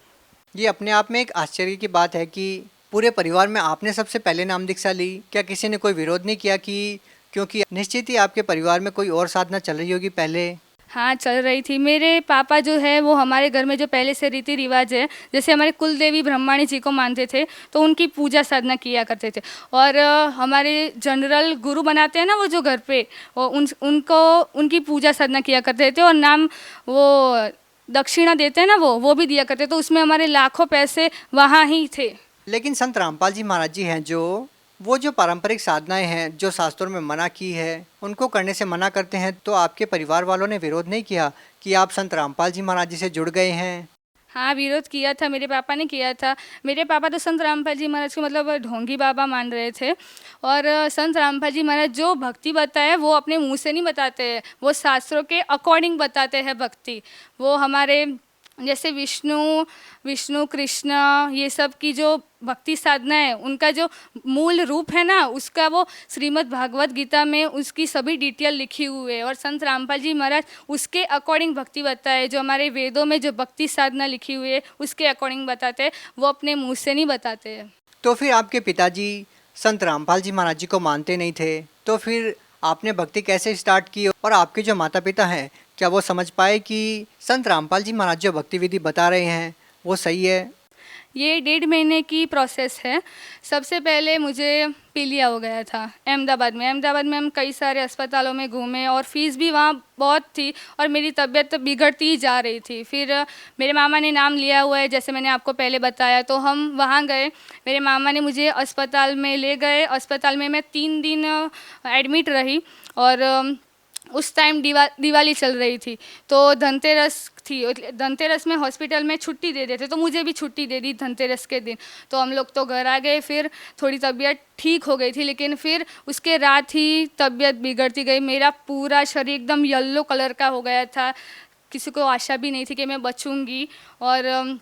ये अपने आप में एक आश्चर्य की बात है कि पूरे परिवार में आपने सबसे पहले नाम दीक्षा ली। क्या किसी ने कोई विरोध नहीं किया? कि क्योंकि निश्चित ही आपके परिवार में कोई और साधना चल रही होगी पहले। हाँ, चल रही थी। मेरे पापा जो है वो हमारे घर में जो पहले से रीति रिवाज है, जैसे हमारे कुल देवी ब्रह्माणी जी को मानते थे तो उनकी पूजा साधना किया करते थे। और हमारे जनरल गुरु बनाते हैं ना वो जो घर पे, वो उनको उनकी पूजा साधना किया करते थे। और नाम वो दक्षिणा देते हैं ना वो भी दिया करते, तो उसमें हमारे लाखों पैसे वहाँ ही थे। लेकिन संत रामपाल जी महाराज जी हैं जो पारंपरिक साधनाएं हैं जो शास्त्रों में मना की है, उनको करने से मना करते हैं, तो आपके परिवार वालों ने विरोध नहीं किया कि आप संत रामपाल जी महाराज जी से जुड़ गए हैं? हाँ, विरोध किया था, मेरे पापा ने किया था। मेरे पापा तो संत रामपाल जी महाराज को मतलब ढोंगी बाबा मान रहे थे। और संत रामपाल जी महाराज जो भक्ति बताए वो अपने मुंह से नहीं बताते हैं, वो शास्त्रों के अकॉर्डिंग बताते हैं भक्ति। वो हमारे जैसे विष्णु कृष्ण ये सब की जो भक्ति साधना है, उनका जो मूल रूप है ना, उसका वो श्रीमद् भागवत गीता में उसकी सभी डिटेल लिखी हुई है। और संत रामपाल जी महाराज उसके अकॉर्डिंग भक्ति बताए। जो हमारे वेदों में जो भक्ति साधना लिखी हुई है उसके अकॉर्डिंग बताते हैं, वो अपने मुँह से नहीं बताते हैं। तो फिर आपके पिताजी संत रामपाल जी महाराज जी को मानते नहीं थे, तो फिर आपने भक्ति कैसे स्टार्ट की? और आपके जो माता पिता हैं, क्या वो समझ पाए कि संत रामपाल जी महाराज जो भक्ति विधि बता रहे हैं वो सही है? ये 1.5 महीने की प्रोसेस है। सबसे पहले मुझे पीलिया हो गया था अहमदाबाद में हम कई सारे अस्पतालों में घूमे और फीस भी वहाँ बहुत थी और मेरी तबीयत बिगड़ती ही जा रही थी। फिर मेरे मामा ने नाम लिया हुआ है, जैसे मैंने आपको पहले बताया, तो हम वहाँ गए। मेरे मामा ने मुझे अस्पताल में ले गए। अस्पताल में मैं 3 दिन एडमिट रही। और उस टाइम दिवाली चल रही थी, तो धनतेरस थी। धनतेरस में हॉस्पिटल में छुट्टी दे देते, तो मुझे भी छुट्टी दे दी धनतेरस के दिन। तो हम लोग तो घर आ गए। फिर थोड़ी तबीयत ठीक हो गई थी, लेकिन फिर उसके रात ही तबीयत बिगड़ती गई। मेरा पूरा शरीर एकदम येलो कलर का हो गया था। किसी को आशा भी नहीं थी कि मैं बचूंगी। और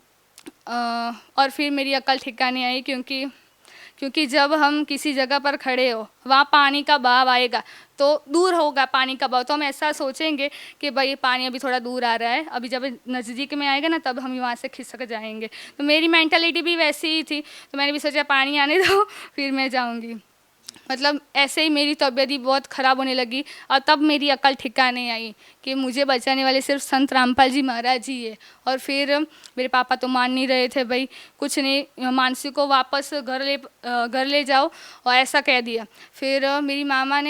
फिर मेरी अकल ठिकाने आई, क्योंकि जब हम किसी जगह पर खड़े हो, वहाँ पानी का बहाव आएगा तो दूर होगा पानी का बहाव, तो हम ऐसा सोचेंगे कि भाई पानी अभी थोड़ा दूर आ रहा है, अभी जब नज़दीक में आएगा ना तब हम वहाँ से खिसक जाएंगे। तो मेरी मेंटालिटी भी वैसी ही थी। तो मैंने भी सोचा पानी आने दो फिर मैं जाऊँगी। मतलब ऐसे ही मेरी तबीयत ही बहुत ख़राब होने लगी। और तब मेरी अकल ठिकाने आई कि मुझे बचाने वाले सिर्फ संत रामपाल जी महाराज ही है। और फिर मेरे पापा तो मान नहीं रहे थे, भाई कुछ नहीं, मानसी को वापस घर ले जाओ, और ऐसा कह दिया। फिर मेरे मामा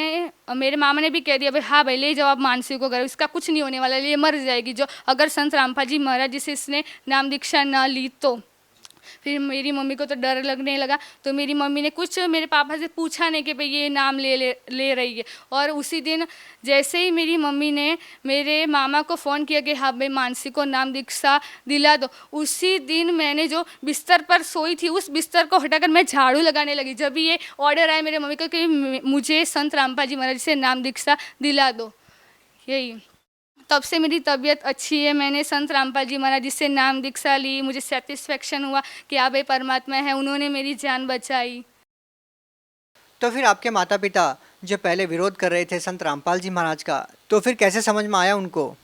ने भी कह दिया, भाई हाँ भाई ले जाओ आप मानसी को घर, इसका कुछ नहीं होने वाला, ये मर जाएगी जो अगर संत रामपाल जी महाराज जी से इसने नाम दीक्षा ना ली तो। फिर मेरी मम्मी को तो डर लगने लगा, तो मेरी मम्मी ने कुछ मेरे पापा से पूछा नहीं कि भाई ये नाम ले रही है। और उसी दिन जैसे ही मेरी मम्मी ने मेरे मामा को फ़ोन किया कि हाँ भाई मानसी को नाम दीक्षा दिला दो, उसी दिन मैंने जो बिस्तर पर सोई थी उस बिस्तर को हटाकर मैं झाड़ू लगाने लगी। जब ये ऑर्डर आया मेरे मम्मी को कि मुझे संत रामपाल जी महाराज से नाम दीक्षा दिला दो, यही। तब से मेरी तबीयत अच्छी है। मैंने संत रामपाल जी महाराज जी से नाम दीक्षा ली, मुझे सेटिस्फेक्शन हुआ कि हाँ भाई परमात्मा है, उन्होंने मेरी जान बचाई। तो फिर आपके माता पिता जो पहले विरोध कर रहे थे संत रामपाल जी महाराज का, तो फिर कैसे समझ में आया उनको?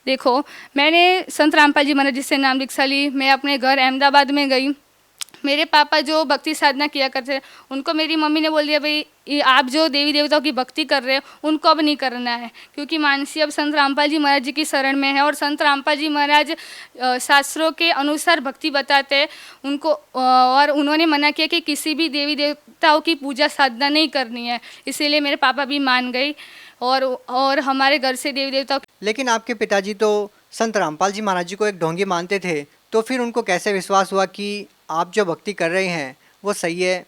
देखो, मैंने संत रामपाल जी महाराज जी से नाम दीक्षा ली, मैं अपने घर अहमदाबाद में गई। मेरे पापा जो भक्ति साधना किया करते थे, उनको मेरी मम्मी ने बोल दिया भाई ये आप जो देवी देवताओं की भक्ति कर रहे हो उनको अब नहीं करना है, क्योंकि मानसी अब संत रामपाल जी महाराज जी की शरण में है और संत रामपाल जी महाराज शास्त्रों के अनुसार भक्ति बताते हैं उनको। और उन्होंने मना किया कि किसी भी देवी देवताओं की पूजा साधना नहीं करनी है, इसीलिए मेरे पापा भी मान गए और हमारे घर से देवी देवताओं। लेकिन आपके पिताजी तो संत रामपाल जी महाराज जी को एक ढोंगी मानते थे, तो फिर उनको कैसे विश्वास हुआ कि आप जो भक्ति कर रहे हैं वो सही है?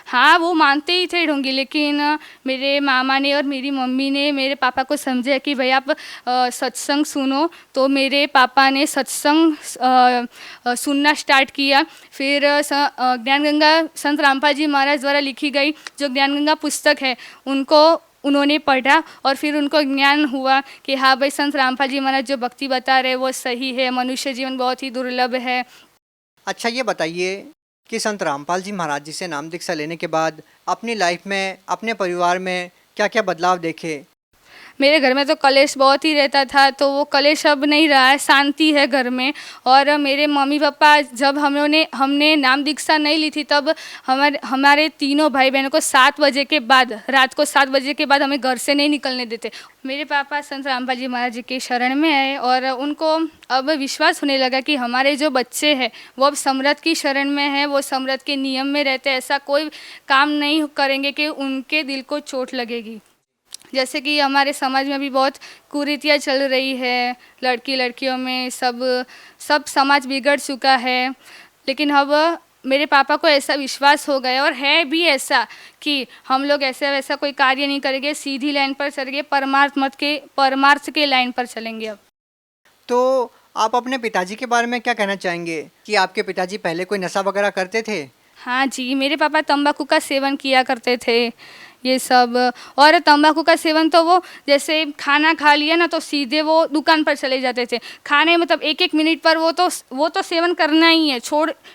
हाँ, वो मानते ही थे ढोंगी, लेकिन मेरे मामा ने और मेरी मम्मी ने मेरे पापा को समझाया कि भाई आप सत्संग सुनो, तो मेरे पापा ने सत्संग सुनना स्टार्ट किया। फिर ज्ञान गंगा संत रामपाल जी महाराज द्वारा लिखी गई जो ज्ञान गंगा पुस्तक है उनको उन्होंने पढ़ा और फिर उनको ज्ञान हुआ कि हाँ भाई संत रामपाल जी महाराज जो भक्ति बता रहे वो सही है, मनुष्य जीवन बहुत ही दुर्लभ है। अच्छा, ये बताइए कि संत रामपाल जी महाराज जी से नाम दीक्षा लेने के बाद अपनी लाइफ में, अपने परिवार में क्या क्या बदलाव देखे? मेरे घर में तो कलेश बहुत ही रहता था, तो वो कलेश अब नहीं रहा है, शांति है घर में। और मेरे मम्मी पापा जब हमने नाम दीक्षा नहीं ली थी तब हमारे तीनों भाई बहनों को 7 बजे के बाद, रात को 7 बजे के बाद हमें घर से नहीं निकलने देते। मेरे पापा संत रामपाल जी महाराज जी के शरण में आए और उनको अब विश्वास होने लगा कि हमारे जो बच्चे हैं वो अब समृद्ध की शरण में है, वो समृद्ध के नियम में रहते, ऐसा कोई काम नहीं करेंगे कि उनके दिल को चोट लगेगी। जैसे कि हमारे समाज में भी बहुत कुरीतियाँ चल रही है, लड़कियों में सब समाज बिगड़ चुका है। लेकिन अब मेरे पापा को ऐसा विश्वास हो गया और है भी ऐसा कि हम लोग ऐसा वैसा कोई कार्य नहीं करेंगे, सीधी लाइन पर चलेंगे, परमार्थ के लाइन पर चलेंगे। अब तो आप अपने पिताजी के बारे में क्या कहना चाहेंगे कि आपके पिताजी पहले कोई नशा वगैरह करते थे? हाँ जी, मेरे पापा तंबाकू का सेवन किया करते थे ये सब। और तंबाकू का सेवन तो वो जैसे खाना खा लिया ना तो सीधे वो दुकान पर चले जाते थे। खाने मतलब एक मिनट पर वो तो सेवन करना ही है,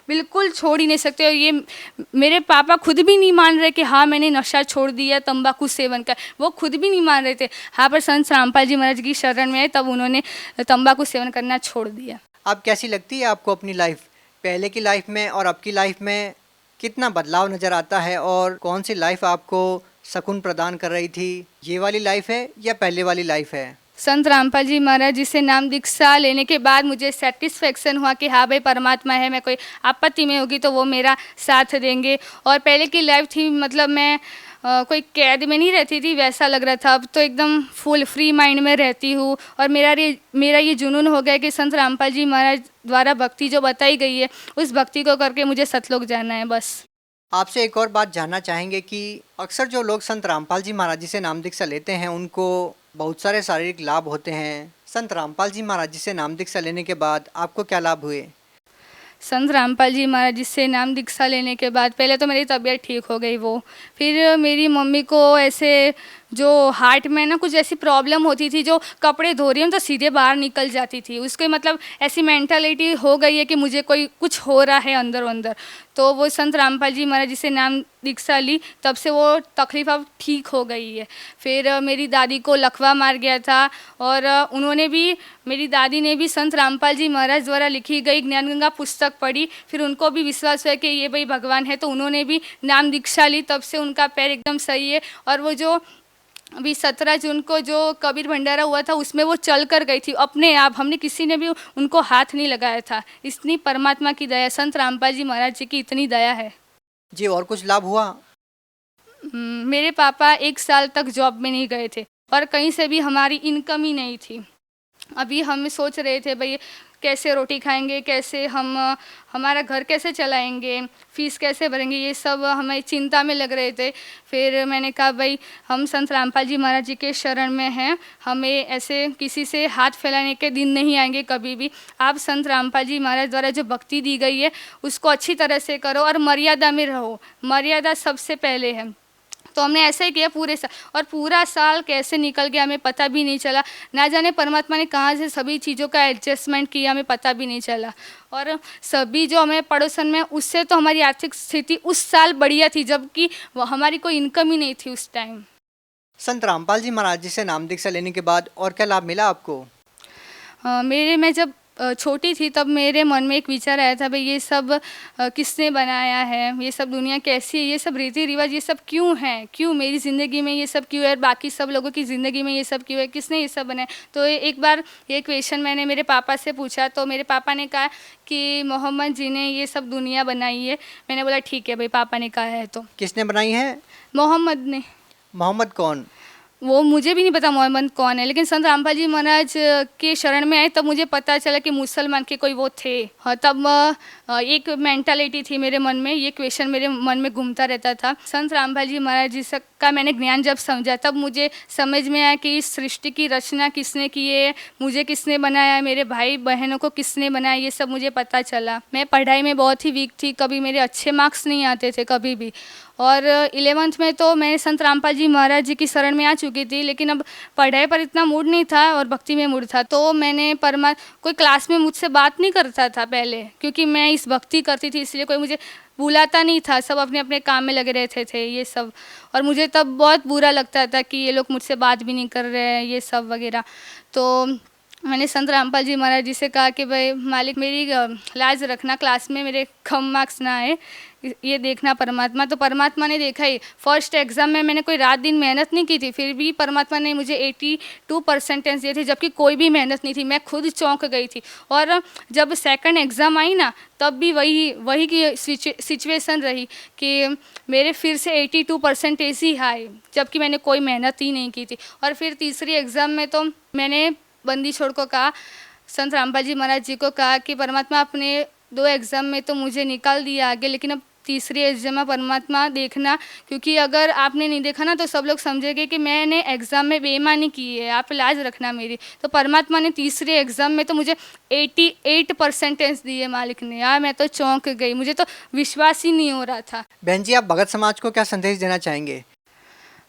बिल्कुल छोड़ ही नहीं सकते। और ये मेरे पापा खुद भी नहीं मान रहे कि हाँ मैंने नशा छोड़ दिया तंबाकू सेवन का, वो खुद भी नहीं मान रहे थे। हाँ, पर संत रामपाल जी महाराज की शरण में आए तब उन्होंने तंबाकू सेवन करना छोड़ दिया। अब कैसी लगती है आपको अपनी लाइफ? पहले की लाइफ में और अब की लाइफ में कितना बदलाव नज़र आता है और कौन सी लाइफ आपको सुकून प्रदान कर रही थी? ये वाली लाइफ है या पहले वाली लाइफ है? संत रामपाल जी महाराज जी से नाम दीक्षा लेने के बाद मुझे सेटिस्फेक्शन हुआ कि हाँ भाई परमात्मा है, मैं कोई आपत्ति में होगी तो वो मेरा साथ देंगे। और पहले की लाइफ थी मतलब मैं कोई कैद में नहीं रहती थी वैसा लग रहा था, अब तो एकदम फुल फ्री माइंड में रहती हूँ। और मेरा ये जुनून हो गया कि संत रामपाल जी महाराज द्वारा भक्ति जो बताई गई है उस भक्ति को करके मुझे सतलोक जाना है बस। आपसे एक और बात जानना चाहेंगे कि अक्सर जो लोग संत रामपाल जी महाराज जी से नाम दीक्षा लेते हैं उनको बहुत सारे शारीरिक लाभ होते हैं। संत रामपाल जी महाराज जी से नाम दीक्षा लेने के बाद आपको क्या लाभ हुए? संत रामपाल जी महाराज जी से नाम दीक्षा लेने के बाद पहले तो मेरी तबीयत ठीक हो गई फिर मेरी मम्मी को ऐसे जो हार्ट में ना कुछ ऐसी प्रॉब्लम होती थी, जो कपड़े धो रही हूँ तो सीधे बाहर निकल जाती थी, उसके मतलब ऐसी मेंटालिटी हो गई है कि मुझे कुछ हो रहा है अंदर। तो वो संत रामपाल जी महाराज जी से नाम दीक्षा ली तब से वो तकलीफ अब ठीक हो गई है। फिर मेरी दादी को लकवा मार गया था और मेरी दादी ने भी संत रामपाल जी महाराज द्वारा लिखी गई ज्ञान गंगा पुस्तक पढ़ी, फिर उनको भी विश्वास हुआ कि ये भाई भगवान है, तो उन्होंने भी नाम दीक्षा ली, तब से उनका पैर एकदम सही है। और वो जो अभी 17 जून को जो कबीर भंडारा हुआ था उसमें वो चल कर गई थी अपने आप, हमने किसी ने भी उनको हाथ नहीं लगाया था। इतनी परमात्मा की दया, संत रामपाल जी महाराज जी की इतनी दया है जी। और कुछ लाभ हुआ? मेरे पापा 1 साल तक जॉब में नहीं गए थे और कहीं से भी हमारी इनकम ही नहीं थी। अभी हम सोच रहे थे भाई कैसे रोटी खाएंगे, कैसे हमारा घर कैसे चलाएंगे, फीस कैसे भरेंगे, ये सब हमें चिंता में लग रहे थे। फिर मैंने कहा भाई हम संत रामपाल जी महाराज जी के शरण में हैं, हमें ऐसे किसी से हाथ फैलाने के दिन नहीं आएंगे कभी भी। आप संत रामपाल जी महाराज द्वारा जो भक्ति दी गई है उसको अच्छी तरह से करो और मर्यादा में रहो, मर्यादा सबसे पहले है। तो हमने ऐसा ही किया पूरे साल, और पूरा साल कैसे निकल गया हमें पता भी नहीं चला। ना जाने परमात्मा ने कहाँ से सभी चीज़ों का एडजस्टमेंट किया, हमें पता भी नहीं चला। और सभी जो हमें पड़ोसन में, उससे तो हमारी आर्थिक स्थिति उस साल बढ़िया थी, जबकि हमारी कोई इनकम ही नहीं थी उस टाइम। संत रामपाल जी महाराज जी से नाम दीक्षा लेने के बाद और क्या लाभ मिला आपको? मैं जब छोटी थी तब मेरे मन में एक विचार आया था, भाई ये सब किसने बनाया है, ये सब दुनिया कैसी है, ये सब रीति रिवाज ये सब क्यों है, क्यों मेरी ज़िंदगी में ये सब क्यों है, बाकी सब लोगों की ज़िंदगी में ये सब क्यों है, किसने ये सब बनाया। तो एक बार ये क्वेश्चन मैंने मेरे पापा से पूछा, तो मेरे पापा ने कहा कि मोहम्मद जी ने ये सब दुनिया बनाई है। मैंने बोला ठीक है भाई, पापा ने कहा है तो। किसने बनाई है? मोहम्मद ने। मोहम्मद कौन? वो मुझे भी नहीं पता मोहम्मद कौन है, लेकिन संत रामपाल जी महाराज के शरण में आए तब मुझे पता चला कि मुसलमान के कोई वो थे। हाँ, तब एक मेंटालिटी थी मेरे मन में, ये क्वेश्चन मेरे मन में घूमता रहता था। संत रामपाल जी महाराज जी का मैंने ज्ञान जब समझा, तब मुझे समझ में आया कि इस सृष्टि की रचना किसने की है, मुझे किसने बनाया, मेरे भाई बहनों को किसने बनाया, ये सब मुझे पता चला। मैं पढ़ाई में बहुत ही वीक थी, कभी मेरे अच्छे मार्क्स नहीं आते थे कभी भी। और 11th में तो मैं संत रामपाल जी महाराज जी की शरण में आ चुकी थी, लेकिन अब पढ़ाई पर इतना मूड नहीं था और भक्ति में मूड था। तो मैंने कोई क्लास में मुझसे बात नहीं करता था पहले, क्योंकि मैं इस भक्ति करती थी, इसलिए कोई मुझे बुलाता नहीं था, सब अपने अपने काम में लगे रहते थे ये सब। और मुझे तब बहुत बुरा लगता था कि ये लोग मुझसे बात भी नहीं कर रहे हैं ये सब वगैरह। तो मैंने संत रामपाल जी महाराज जी से कहा कि भाई मालिक मेरी लाज रखना, क्लास में मेरे कम मार्क्स ना आए, ये देखना परमात्मा। तो परमात्मा ने देखा ही। फर्स्ट एग्ज़ाम में मैंने कोई रात दिन मेहनत नहीं की थी, फिर भी परमात्मा ने मुझे 82% दिए थे, जबकि कोई भी मेहनत नहीं थी। मैं खुद चौंक गई थी। और जब सेकंड एग्ज़ाम आई ना, तब भी वही की सिचुएशन रही कि मेरे फिर से 82% ही आए, जबकि मैंने कोई मेहनत ही नहीं की थी। और फिर तीसरी एग्ज़ाम में तो मैंने बंदी छोड़ को कहा, संत रामपाल जी महाराज जी को कहा कि परमात्मा अपने 2 एग्ज़ाम में तो मुझे निकाल दिया आगे, लेकिन अब तीसरी एग्ज़ाम में परमात्मा देखना, क्योंकि अगर आपने नहीं देखा ना तो सब लोग समझेंगे कि मैंने एग्ज़ाम में बेईमानी की है, आप लाज रखना मेरी। तो परमात्मा ने तीसरी एग्ज़ाम में तो मुझे 88% दिए मालिक ने। यार मैं तो चौंक गई, मुझे तो विश्वास ही नहीं हो रहा था। बहन जी, आप भगत समाज को क्या संदेश देना चाहेंगे?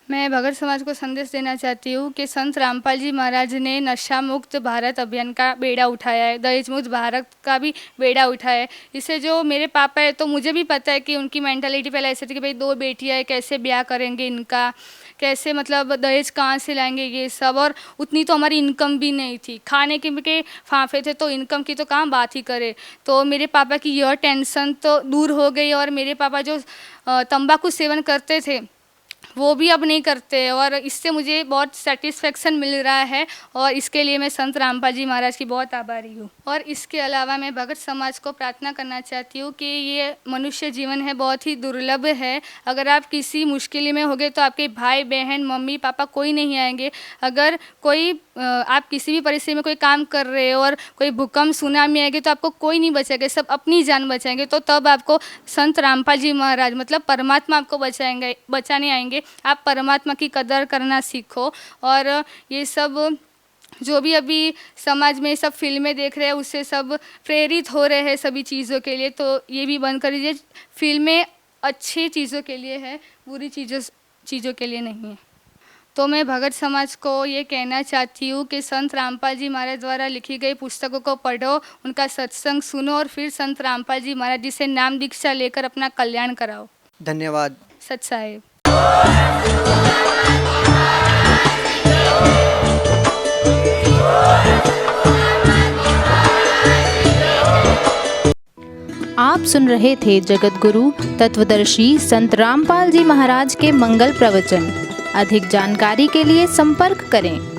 मैं भगत समाज को संदेश देना चाहती हूँ कि संत रामपाल जी महाराज ने नशा मुक्त भारत अभियान का बेड़ा उठाया है, दहेज मुक्त भारत का भी बेड़ा उठाया है। इससे जो मेरे पापा है, तो मुझे भी पता है कि उनकी मेंटालिटी पहले ऐसे थी कि भाई 2 बेटियाँ है, कैसे ब्याह करेंगे इनका, कैसे मतलब दहेज कहाँ से लाएंगे ये सब। और उतनी तो हमारी इनकम भी नहीं थी, खाने के फांफे थे, तो इनकम की तो कहाँ बात ही करे। तो मेरे पापा की यह टेंशन तो दूर हो गई। और मेरे पापा जो तंबाकू सेवन करते थे वो भी अब नहीं करते, और इससे मुझे बहुत सेटिस्फेक्शन मिल रहा है। और इसके लिए मैं संत रामपाल जी महाराज की बहुत आभारी हूँ। और इसके अलावा मैं भगत समाज को प्रार्थना करना चाहती हूँ कि ये मनुष्य जीवन है, बहुत ही दुर्लभ है। अगर आप किसी मुश्किल में होगे तो आपके भाई बहन मम्मी पापा कोई नहीं आएंगे। अगर कोई आप किसी भी परिस्थिति में कोई काम कर रहे हो और कोई भूकंप सुनामी आएगी तो आपको कोई नहीं बचाएगा, सब अपनी जान बचाएंगे। तो तब आपको संत रामपाल जी महाराज मतलब परमात्मा आपको बचाने आएंगे। आप परमात्मा की कदर करना सीखो। और ये सब जो भी अभी समाज में सब फिल्में देख रहे हैं उससे सब प्रेरित हो रहे हैं सभी चीज़ों के लिए, तो ये भी बंद कर दीजिए। फिल्में अच्छी चीज़ों के लिए है, बुरी चीज़ों के लिए नहीं है। तो मैं भगत समाज को ये कहना चाहती हूँ कि संत रामपाल जी महाराज द्वारा लिखी गई पुस्तकों को पढ़ो, उनका सत्संग सुनो और फिर संत रामपाल जी महाराज जी से नाम दीक्षा लेकर अपना कल्याण कराओ। धन्यवाद। सच साहेब। आप सुन रहे थे जगत गुरु तत्वदर्शी संत रामपाल जी महाराज के मंगल प्रवचन। अधिक जानकारी के लिए संपर्क करें।